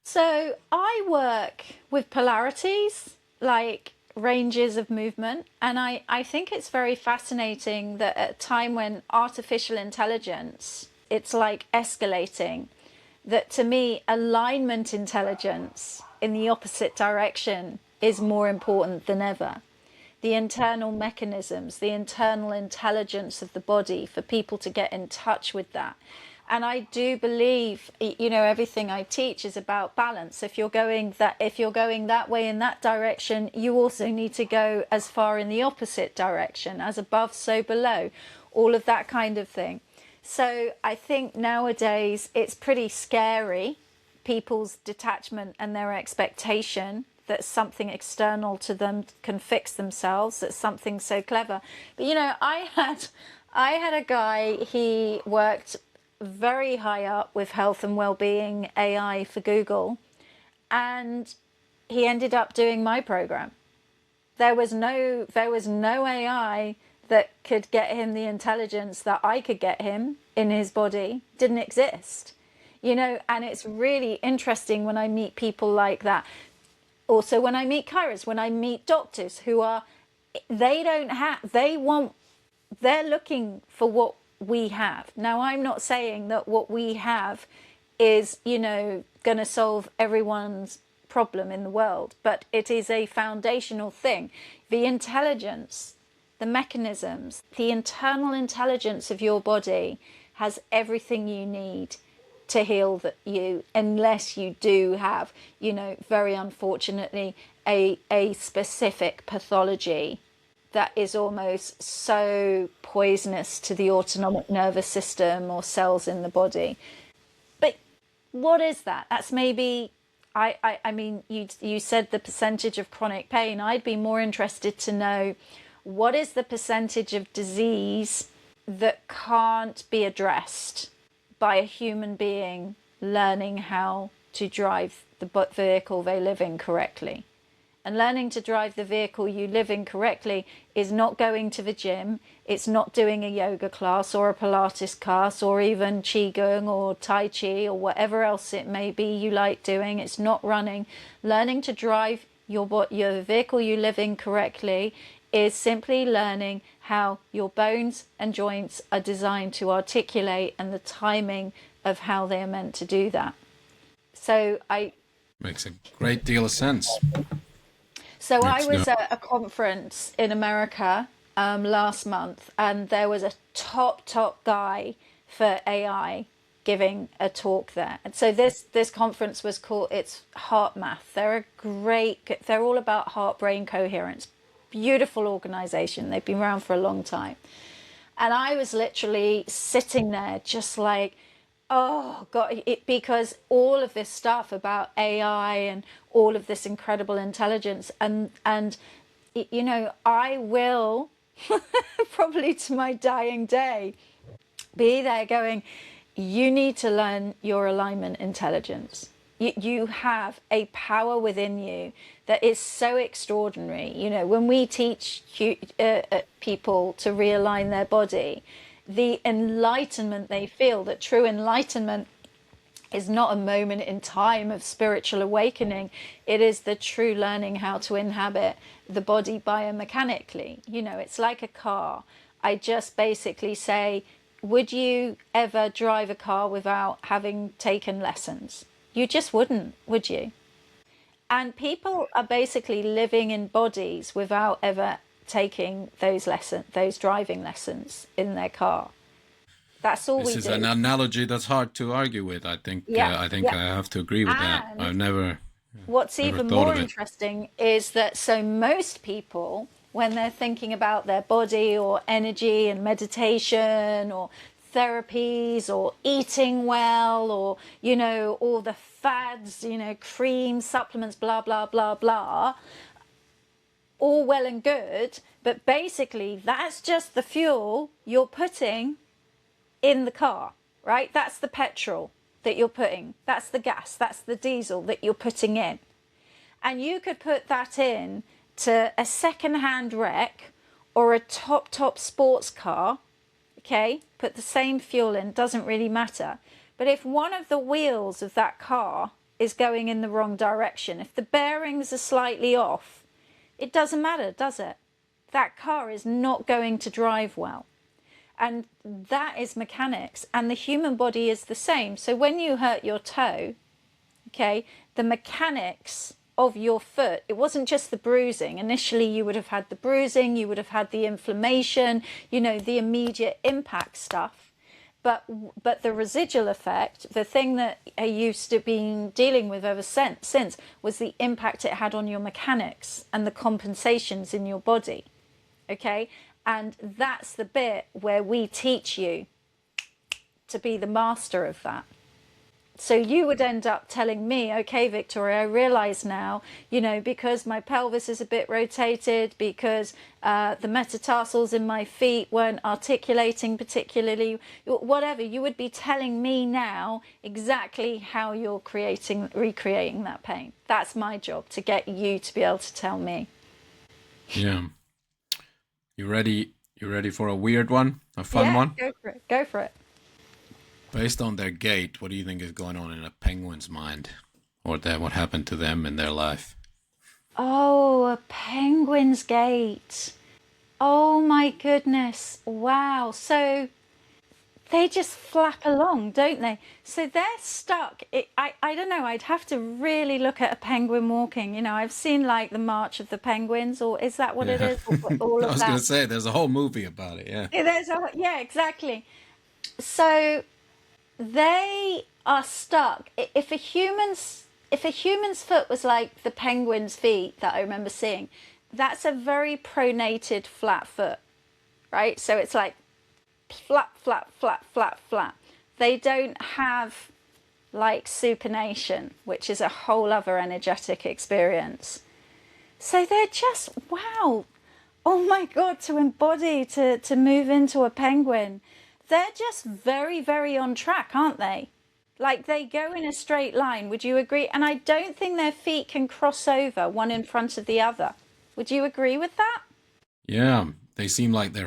S2: So I work with polarities, like ranges of movement. And I think it's very fascinating that at a time when artificial intelligence, it's like escalating, that to me, alignment intelligence in the opposite direction is more important than ever. The internal mechanisms, the internal intelligence of the body, for people to get in touch with that. And I do believe, you know, everything I teach is about balance. If you're going that way in that direction, you also need to go as far in the opposite direction, as above, so below, all of that kind of thing. So I think nowadays it's pretty scary, people's detachment and their expectation that something external to them can fix themselves, that something so clever. But you know, I had a guy, he worked very high up with health and well-being AI for Google, and he ended up doing my program. There was no AI that could get him the intelligence that I could get him in his body. Didn't exist. You know, and it's really interesting when I meet people like that. Also, when I meet chiros, when I meet doctors who are, they're looking for what we have. Now, I'm not saying that what we have is, you know, going to solve everyone's problem in the world, but it is a foundational thing. The intelligence, the mechanisms, the internal intelligence of your body has everything you need to heal you, unless you do have, you know, very unfortunately, a specific pathology that is almost so poisonous to the autonomic nervous system or cells in the body. But what is that? That's maybe, I mean, you said the percentage of chronic pain. I'd be more interested to know, what is the percentage of disease that can't be addressed by a human being learning how to drive the vehicle they live in correctly? And learning to drive the vehicle you live in correctly is not going to the gym. It's not doing a yoga class or a Pilates class or even Qigong or Tai Chi or whatever else it may be you like doing. It's not running. Learning to drive your vehicle you live in correctly is simply learning how your bones and joints are designed to articulate and the timing of how they are meant to do that. So
S3: makes a great deal of sense.
S2: So I was at a conference in America last month, and there was a top guy for AI giving a talk there. And so this conference was called, it's Heart Math. They're all about heart-brain coherence. Beautiful organization. They've been around for a long time. And I was literally sitting there just like, oh God, because all of this stuff about AI and all of this incredible intelligence and you know, I will probably to my dying day be there going, you need to learn your alignment intelligence. You have a power within you that is so extraordinary. You know, when we teach people to realign their body, the enlightenment they feel, that true enlightenment is not a moment in time of spiritual awakening. It is the true learning how to inhabit the body biomechanically. You know, it's like a car. I just basically say, would you ever drive a car without having taken lessons? You just wouldn't, would you? And people are basically living in bodies without ever taking those driving lessons in their car. That's all we do.
S3: This is an analogy that's hard to argue with. I think I have to agree with that. I've never.
S2: What's even more interesting is that so most people, when they're thinking about their body or energy and meditation or therapies or eating well or, you know, all the fads, you know, creams, supplements, blah, blah, blah, blah, all well and good, but basically that's just the fuel you're putting in the car, right? That's the petrol that you're putting. That's the gas. That's the diesel that you're putting in. And you could put that in to a second-hand wreck or a top sports car, okay? Put the same fuel in, doesn't really matter. But if one of the wheels of that car is going in the wrong direction, if the bearings are slightly off, it doesn't matter, does it? That car is not going to drive well. And that is mechanics, and the human body is the same. So when you hurt your toe, okay, the mechanics of your foot, it wasn't just the bruising. Initially you would have had the bruising, you would have had the inflammation, you know, the immediate impact stuff, but the residual effect, the thing that I used to be dealing with ever since was the impact it had on your mechanics and the compensations in your body, okay? And that's the bit where we teach you to be the master of that. So you would end up telling me, okay, Victoria, I realize now, you know, because my pelvis is a bit rotated, because the metatarsals in my feet weren't articulating particularly, whatever, you would be telling me now exactly how you're recreating that pain. That's my job, to get you to be able to tell me.
S3: Yeah. You ready for a weird one? A fun one?
S2: Go for it.
S3: Based on their gait, what do you think is going on in a penguin's mind? Or what happened to them in their life?
S2: Oh, a penguin's gait. Oh my goodness. Wow. So they just flap along, don't they? So they're stuck. I don't know. I'd have to really look at a penguin walking. You know, I've seen like the March of the Penguins, or is that what it is? All
S3: I was going to say, there's a whole movie about it. Yeah.
S2: Yeah, exactly. So they are stuck. If a human's foot was like the penguin's feet that I remember seeing, that's a very pronated flat foot, right? So it's like flat, flat, flat, flat, flat. They don't have like supination, which is a whole other energetic experience. So they're just, wow, oh my God, to embody, to move into a penguin. They're just very, very on track, aren't they? Like they go in a straight line. Would you agree? And I don't think their feet can cross over one in front of the other. Would you agree with that?
S3: Yeah, they seem like they're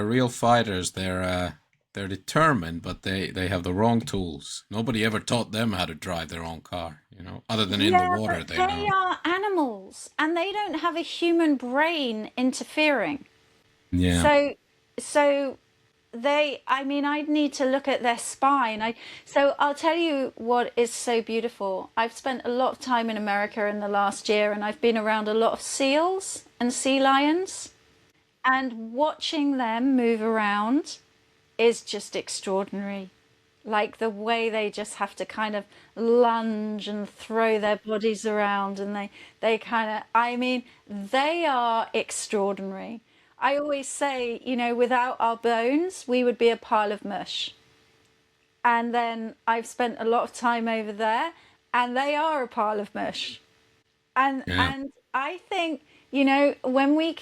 S3: real fighters. They're determined, but they have the wrong tools. Nobody ever taught them how to drive their own car, other than in the
S2: Yeah,
S3: water
S2: but
S3: they
S2: they
S3: know.
S2: are animals and they don't have a human brain interfering.
S3: Yeah.
S2: So, so I mean, I'd need to look at their spine. So I'll tell you what is so beautiful. I've spent a lot of time in America in the last year and I've been around a lot of seals and sea lions, and watching them move around is just extraordinary. Like the way they just have to kind of lunge and throw their bodies around, and they kind of, I mean, they are extraordinary. I always say, without our bones, we would be a pile of mush. And then I've spent a lot of time over there, and they are a pile of mush. And
S3: Yeah.
S2: and I think, when we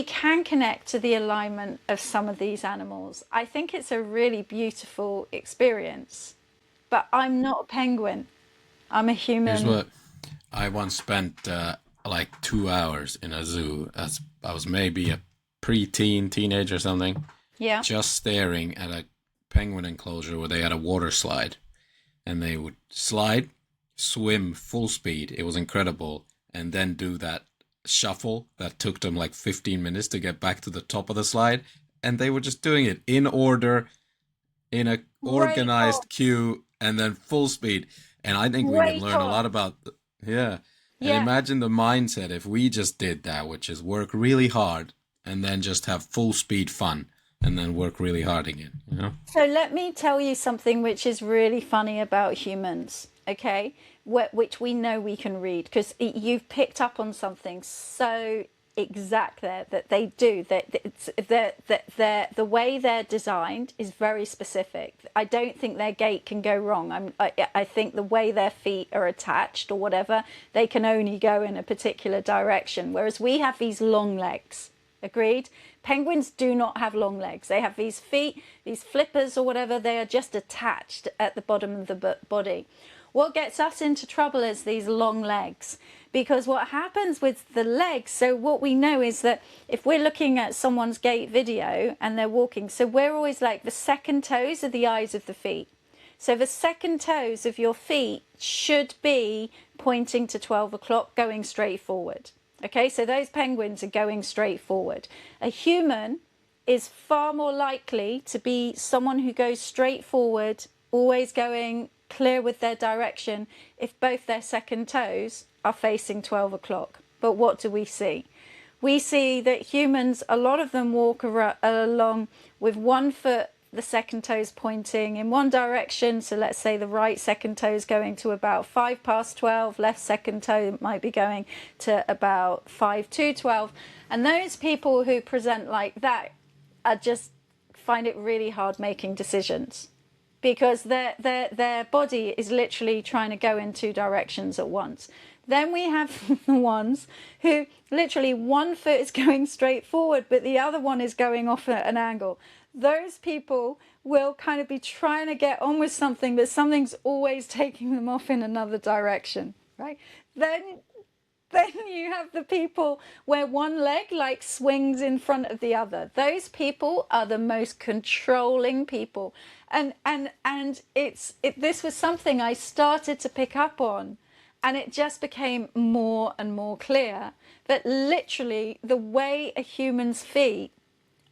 S2: can connect to the alignment of some of these animals, I think it's a really beautiful experience. But I'm not a penguin. I'm a
S3: Here's
S2: human.
S3: what I once spent like 2 hours in a zoo as I was maybe a teenager or something,
S2: Yeah.
S3: just staring at a penguin enclosure where they had a water slide, and they would slide, swim full speed. It was incredible, and then do that shuffle that took them like 15 minutes to get back to the top of the slide, and they were just doing it in order, in a
S2: Great horse.
S3: organized queue, and then full speed. And I think we can
S2: Great
S3: learn a
S2: horse.
S3: lot about, yeah. And
S2: Yeah.
S3: imagine the mindset if we just did that, which is work really hard and then just have full speed fun and then work really hard again.
S2: So let me tell you something which is really funny about humans, okay? Which we know we can read, because you've picked up on something so exact there that they do. The way they're designed is very specific. I don't think their gait can go wrong. I think the way their feet are attached or whatever, they can only go in a particular direction. Whereas we have these long legs. Agreed? Penguins do not have long legs. They have these feet, these flippers or whatever. They are just attached at the bottom of the body. What gets us into trouble is these long legs, because what happens with the legs, so what we know is that if we're looking at someone's gait video and they're walking, so we're always like, the second toes are the eyes of the feet. So the second toes of your feet should be pointing to 12 o'clock, going straight forward. Okay, so those penguins are going straight forward. A human is far more likely to be someone who goes straight forward, always going clear with their direction, if both their second toes are facing 12 o'clock. But what do we see? We see that humans, a lot of them walk along with one foot, the second toes pointing in one direction. So let's say the right second toe is going to about 5 past 12, left second toe might be going to about 5 to 12. And those people who present like that are just find it really hard making decisions, because their body is literally trying to go in two directions at once. Then we have the ones who literally one foot is going straight forward, but the other one is going off at an angle. Those people will kind of be trying to get on with something, but something's always taking them off in another direction, right? Then you have the people where one leg like swings in front of the other. Those people are the most controlling people. And this was something I started to pick up on, and it just became more and more clear that literally the way a human's feet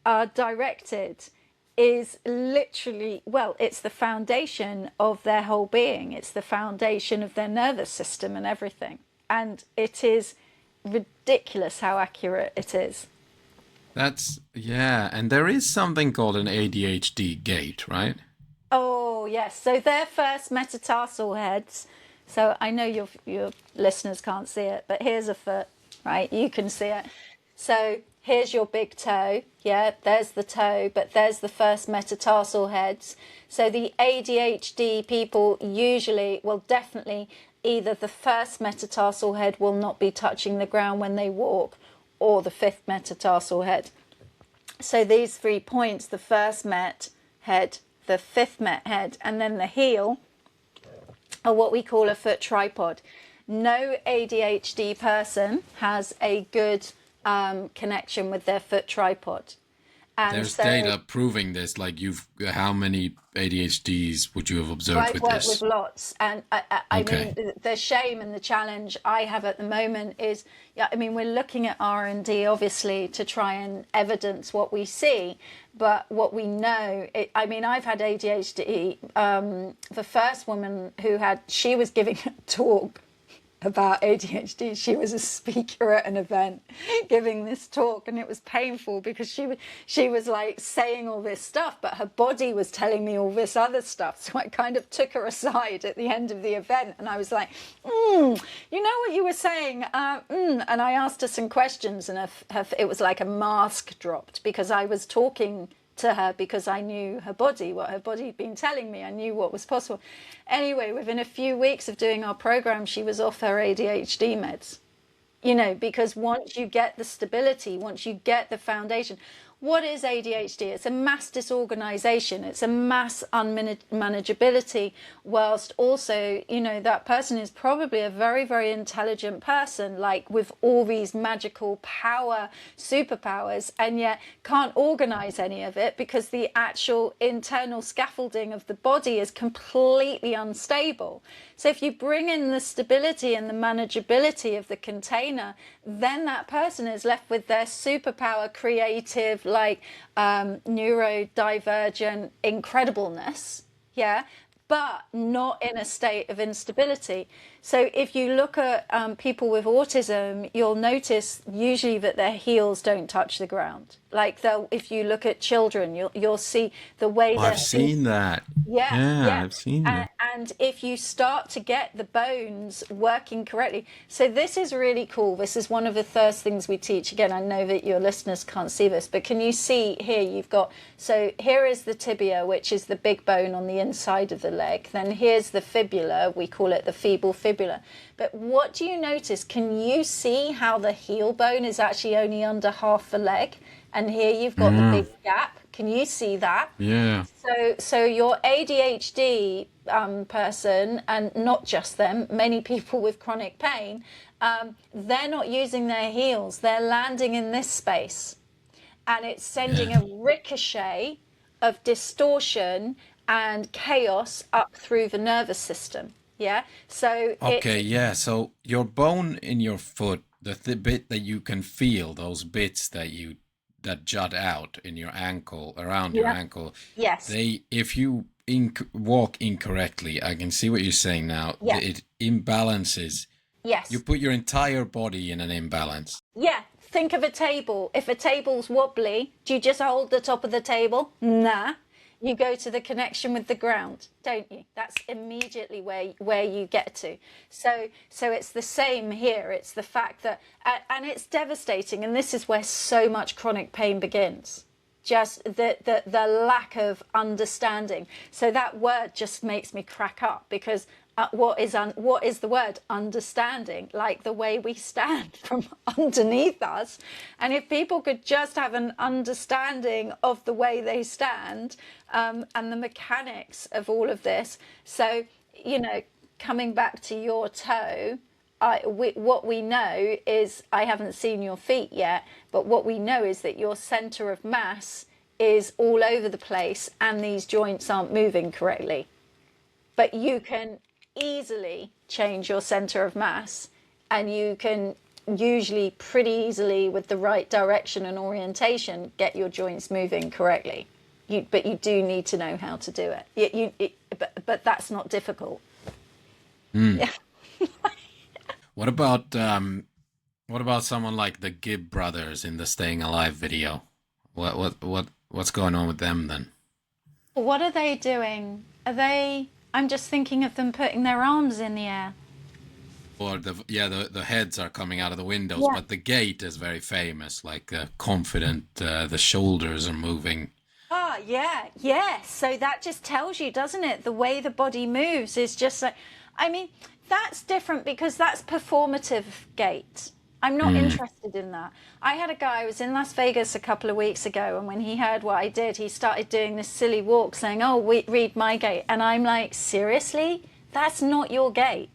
S2: are directed is literally, well, it's the foundation of their whole being. It's the foundation of their nervous system and everything. And it is ridiculous how accurate it is.
S3: Yeah, and there is something called an ADHD gait, right?
S2: Oh, yes. So their first metatarsal heads. So I know your listeners can't see it, but here's a foot, right? You can see it. So here's your big toe. Yeah, there's the toe, but there's the first metatarsal heads. So the ADHD people usually, well, definitely, either the first metatarsal head will not be touching the ground when they walk, or the fifth metatarsal head. So these 3 points, the first met head, the fifth head, and then the heel are what we call a foot tripod. No ADHD person has a good connection with their foot tripod. And
S3: there's data proving this. Like, how many ADHDs would you have observed with this?
S2: I've worked with lots, and I mean, the shame and the challenge I have at the moment is, I mean, we're looking at R&D obviously to try and evidence what we see, but what we know, I mean, I've had ADHD. The first woman she was giving a talk about ADHD. She was a speaker at an event giving this talk, and it was painful because she was like saying all this stuff, but her body was telling me all this other stuff. So I kind of took her aside at the end of the event, and I was like, you know what you were saying? And I asked her some questions, and it was like a mask dropped, because I was talking to her because I knew her body, what her body had been telling me. I knew what was possible. Anyway, within a few weeks of doing our program, she was off her ADHD meds, you know, because once you get the stability, once you get the foundation. What is ADHD? It's a mass disorganization. It's a mass unmanageability, whilst also, you know, that person is probably a very, very intelligent person, like with all these magical superpowers, and yet can't organize any of it because the actual internal scaffolding of the body is completely unstable. So if you bring in the stability and the manageability of the container, then that person is left with their superpower, creative, like neurodivergent incredibleness, but not in a state of instability. So if you look at people with autism, you'll notice usually that their heels don't touch the ground. Like if you look at children, you'll see the way
S3: I've seen that. Yeah, I've seen that.
S2: And if you start to get the bones working correctly, so this is really cool. This is one of the first things we teach. Again, I know that your listeners can't see this, but can you see here? So here is the tibia, which is the big bone on the inside of the leg. Then here's the fibula. We call it the feeble fibula. But what do you notice? Can you see how the heel bone is actually only under half the leg? And here you've got the big gap. Can you see that?
S3: Yeah.
S2: So your ADHD person, and not just them, many people with chronic pain, they're not using their heels. They're landing in this space. And it's sending a ricochet of distortion and chaos up through the nervous system. Yeah. So
S3: so your bone in your foot, the bit that you can feel, those bits that jut out in your ankle, around your ankle.
S2: Yes.
S3: If you walk incorrectly, I can see what you're saying now.
S2: Yeah.
S3: It imbalances.
S2: Yes.
S3: You put your entire body in an imbalance.
S2: Yeah. Think of a table. If a table's wobbly, do you just hold the top of the table? Nah. You go to the connection with the ground, don't you? That's immediately where you get to. So it's the same here. It's the fact that, and it's devastating. And this is where so much chronic pain begins. Just the lack of understanding. So that word just makes me crack up, because what is the word? Understanding, like the way we stand from underneath us. And if people could just have an understanding of the way they stand, and the mechanics of all of this. So, you know, coming back to your toe, what we know is, I haven't seen your feet yet, but what we know is that your center of mass is all over the place and these joints aren't moving correctly. But you can easily change your center of mass, and you can usually pretty easily, with the right direction and orientation, get your joints moving correctly. But you do need to know how to do it. But that's not difficult. Yeah.
S3: What about someone like the Gibb brothers in the Staying Alive video? What's going on with them then?
S2: What are they doing? I'm just thinking of them putting their arms in the air.
S3: Or the heads are coming out of the windows, but the gait is very famous, like confident, the shoulders are moving.
S2: Oh, yeah. So that just tells you, doesn't it? The way the body moves is just like, I mean, that's different because that's performative gait. I'm not interested in that. I had a guy, I was in Las Vegas a couple of weeks ago, and when he heard what I did, he started doing this silly walk saying, oh, read my gait. And I'm like, seriously? That's not your gait.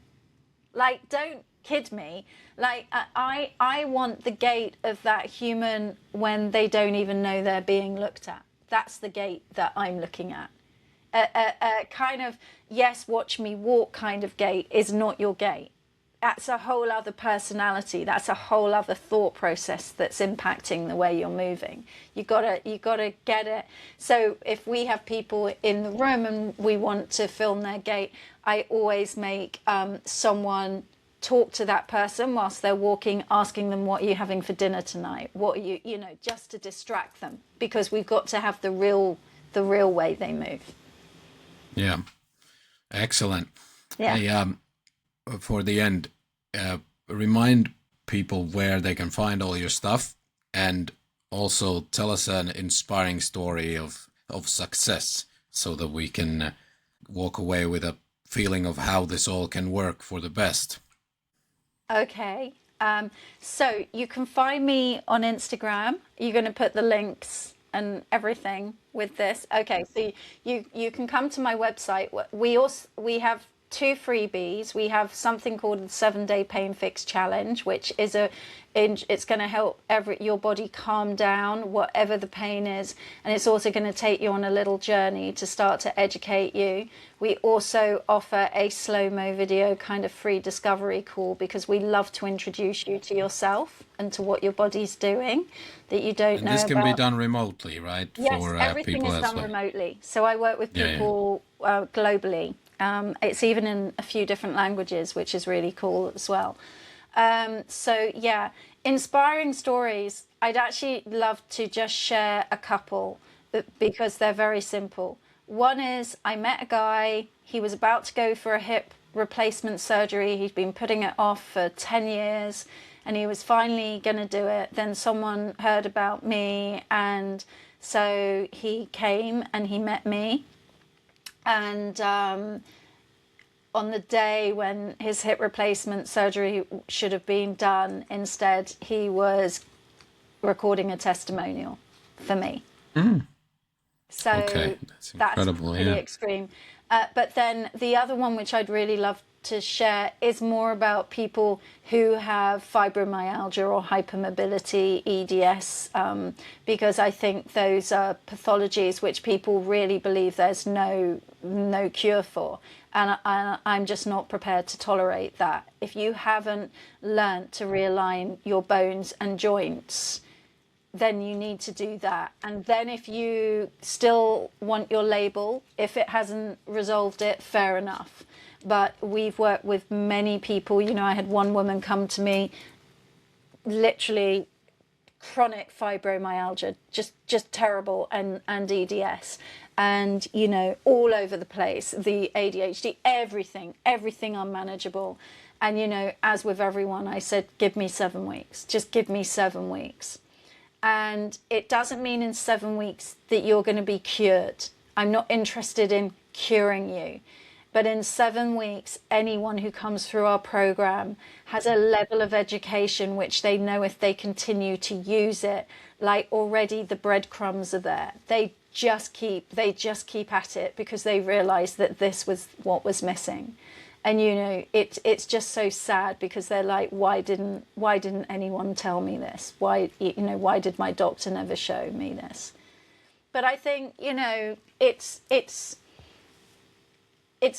S2: Like, don't kid me. Like, I want the gait of that human when they don't even know they're being looked at. That's the gait that I'm looking at. A kind of, yes, watch me walk kind of gait is not your gait. That's a whole other personality. That's a whole other thought process that's impacting the way you're moving. You gotta get it. So if we have people in the room and we want to film their gait, I always make someone talk to that person whilst they're walking, asking them, what are you having for dinner tonight? What are you know, just to distract them, because we've got to have the real way they move.
S3: Yeah, excellent.
S2: Yeah.
S3: Hey, for the end, remind people where they can find all your stuff, and also tell us an inspiring story of success, so that we can walk away with a feeling of how this all can work for the best.
S2: Okay. So you can find me on Instagram. You're going to put the links and everything with this. Okay. So you can come to my website. We have 2 freebies. We have something called the 7-day pain fix challenge, which is it's going to help your body calm down whatever the pain is, and it's also going to take you on a little journey to start to educate you. We also offer a slow-mo video kind of free discovery call, because we love to introduce you to yourself and to what your body's doing that you don't know about.
S3: This can be done remotely, right?
S2: Yes,
S3: for
S2: everything
S3: people
S2: is done remotely. So I work with people globally. It's even in a few different languages, which is really cool as well. So yeah, inspiring stories. I'd actually love to just share a couple because they're very simple. One is, I met a guy, he was about to go for a hip replacement surgery. He'd been putting it off for 10 years and he was finally going to do it. Then someone heard about me, and so he came and he met me. And on the day when his hip replacement surgery should have been done, instead he was recording a testimonial for me. So
S3: okay. That's incredible.
S2: Pretty extreme. But then the other one, which I'd really love to share, is more about people who have fibromyalgia or hypermobility, EDS, because I think those are pathologies which people really believe there's no cure for. And I'm just not prepared to tolerate that. If you haven't learnt to realign your bones and joints, then you need to do that. And then if you still want your label, if it hasn't resolved it, fair enough. But we've worked with many people. You know, I had one woman come to me, literally chronic fibromyalgia, just terrible, and EDS. And, you know, all over the place, the ADHD, everything unmanageable. And, you know, as with everyone, I said, give me 7 weeks, just give me 7 weeks. And it doesn't mean in 7 weeks that you're going to be cured. I'm not interested in curing you. But in 7 weeks, anyone who comes through our program has a level of education which they know if they continue to use it, like already the breadcrumbs are there. They just keep at it because they realize that this was what was missing. And, you know, it's just so sad because they're like, why didn't anyone tell me this? Why did my doctor never show me this? But I think, you know, it's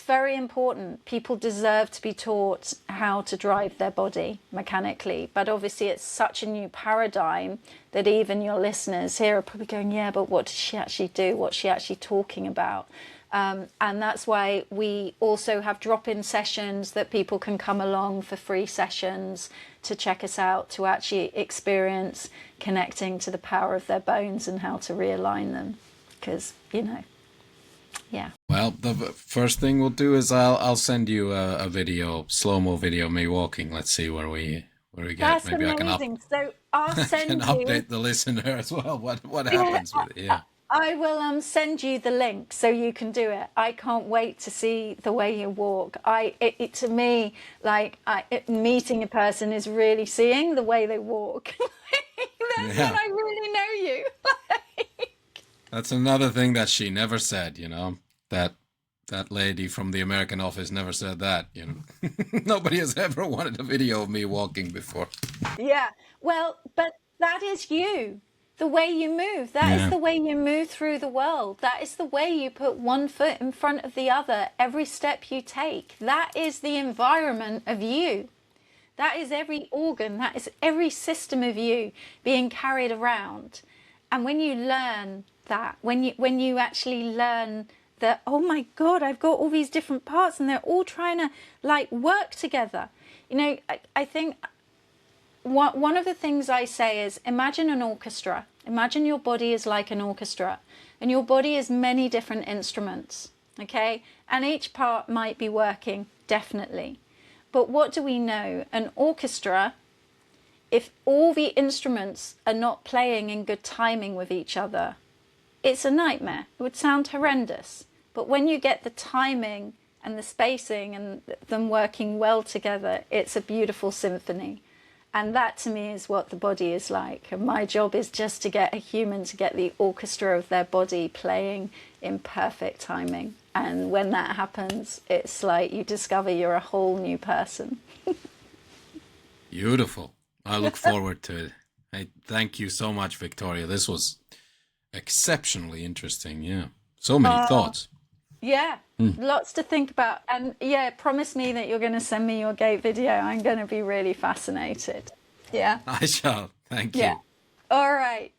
S2: very important. People deserve to be taught how to drive their body mechanically. But obviously it's such a new paradigm that even your listeners here are probably going, yeah, but what does she actually do? What's she actually talking about? And that's why we also have drop-in sessions that people can come along for free sessions to check us out, to actually experience connecting to the power of their bones and how to realign them. Because, you know, yeah.
S3: Well, the first thing we'll do is I'll send you a video, slow-mo video of me walking. Let's see where we get.
S2: That's
S3: maybe
S2: amazing. So I'll send
S3: I can update the listener as well. What happens with it? Yeah.
S2: I will send you the link so you can do it. I can't wait to see the way you walk. To me, like meeting a person is really seeing the way they walk. That's when I really know you.
S3: That's another thing that she never said, that lady from the American office never said that, Nobody has ever wanted a video of me walking before.
S2: Yeah, well, but that is you. The way you move, that is the way you move through the world. That is the way you put one foot in front of the other every step you take. That is the environment of you. That is every organ, that is every system of you being carried around. And when you learn that, when you actually learn that, oh my God, I've got all these different parts and they're all trying to like work together. I think one of the things I say is imagine an orchestra. Imagine your body is like an orchestra and your body is many different instruments, okay? And each part might be working, definitely. But what do we know? An orchestra, if all the instruments are not playing in good timing with each other, it's a nightmare. It would sound horrendous. But when you get the timing and the spacing and them working well together, it's a beautiful symphony. And that to me is what the body is like. And my job is just to get a human to get the orchestra of their body playing in perfect timing. And when that happens, it's like you discover you're a whole new person.
S3: Beautiful. I look forward to it. I thank you so much, Victoria. This was exceptionally interesting. Yeah. So many thoughts.
S2: Yeah. Lots to think about. And yeah, promise me that you're going to send me your Gait video. I'm going to be really fascinated. Yeah.
S3: I shall. Thank you.
S2: Yeah. All right.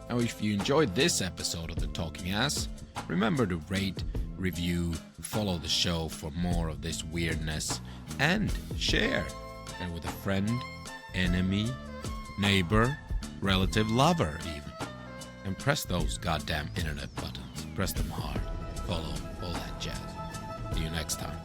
S4: Now, if you enjoyed this episode of The Talking Ass, remember to rate, review, follow the show for more of this weirdness, and share it with a friend, enemy, neighbor, relative, lover even. And press those goddamn internet buttons. Press them hard. Follow, all that jazz. See you next time.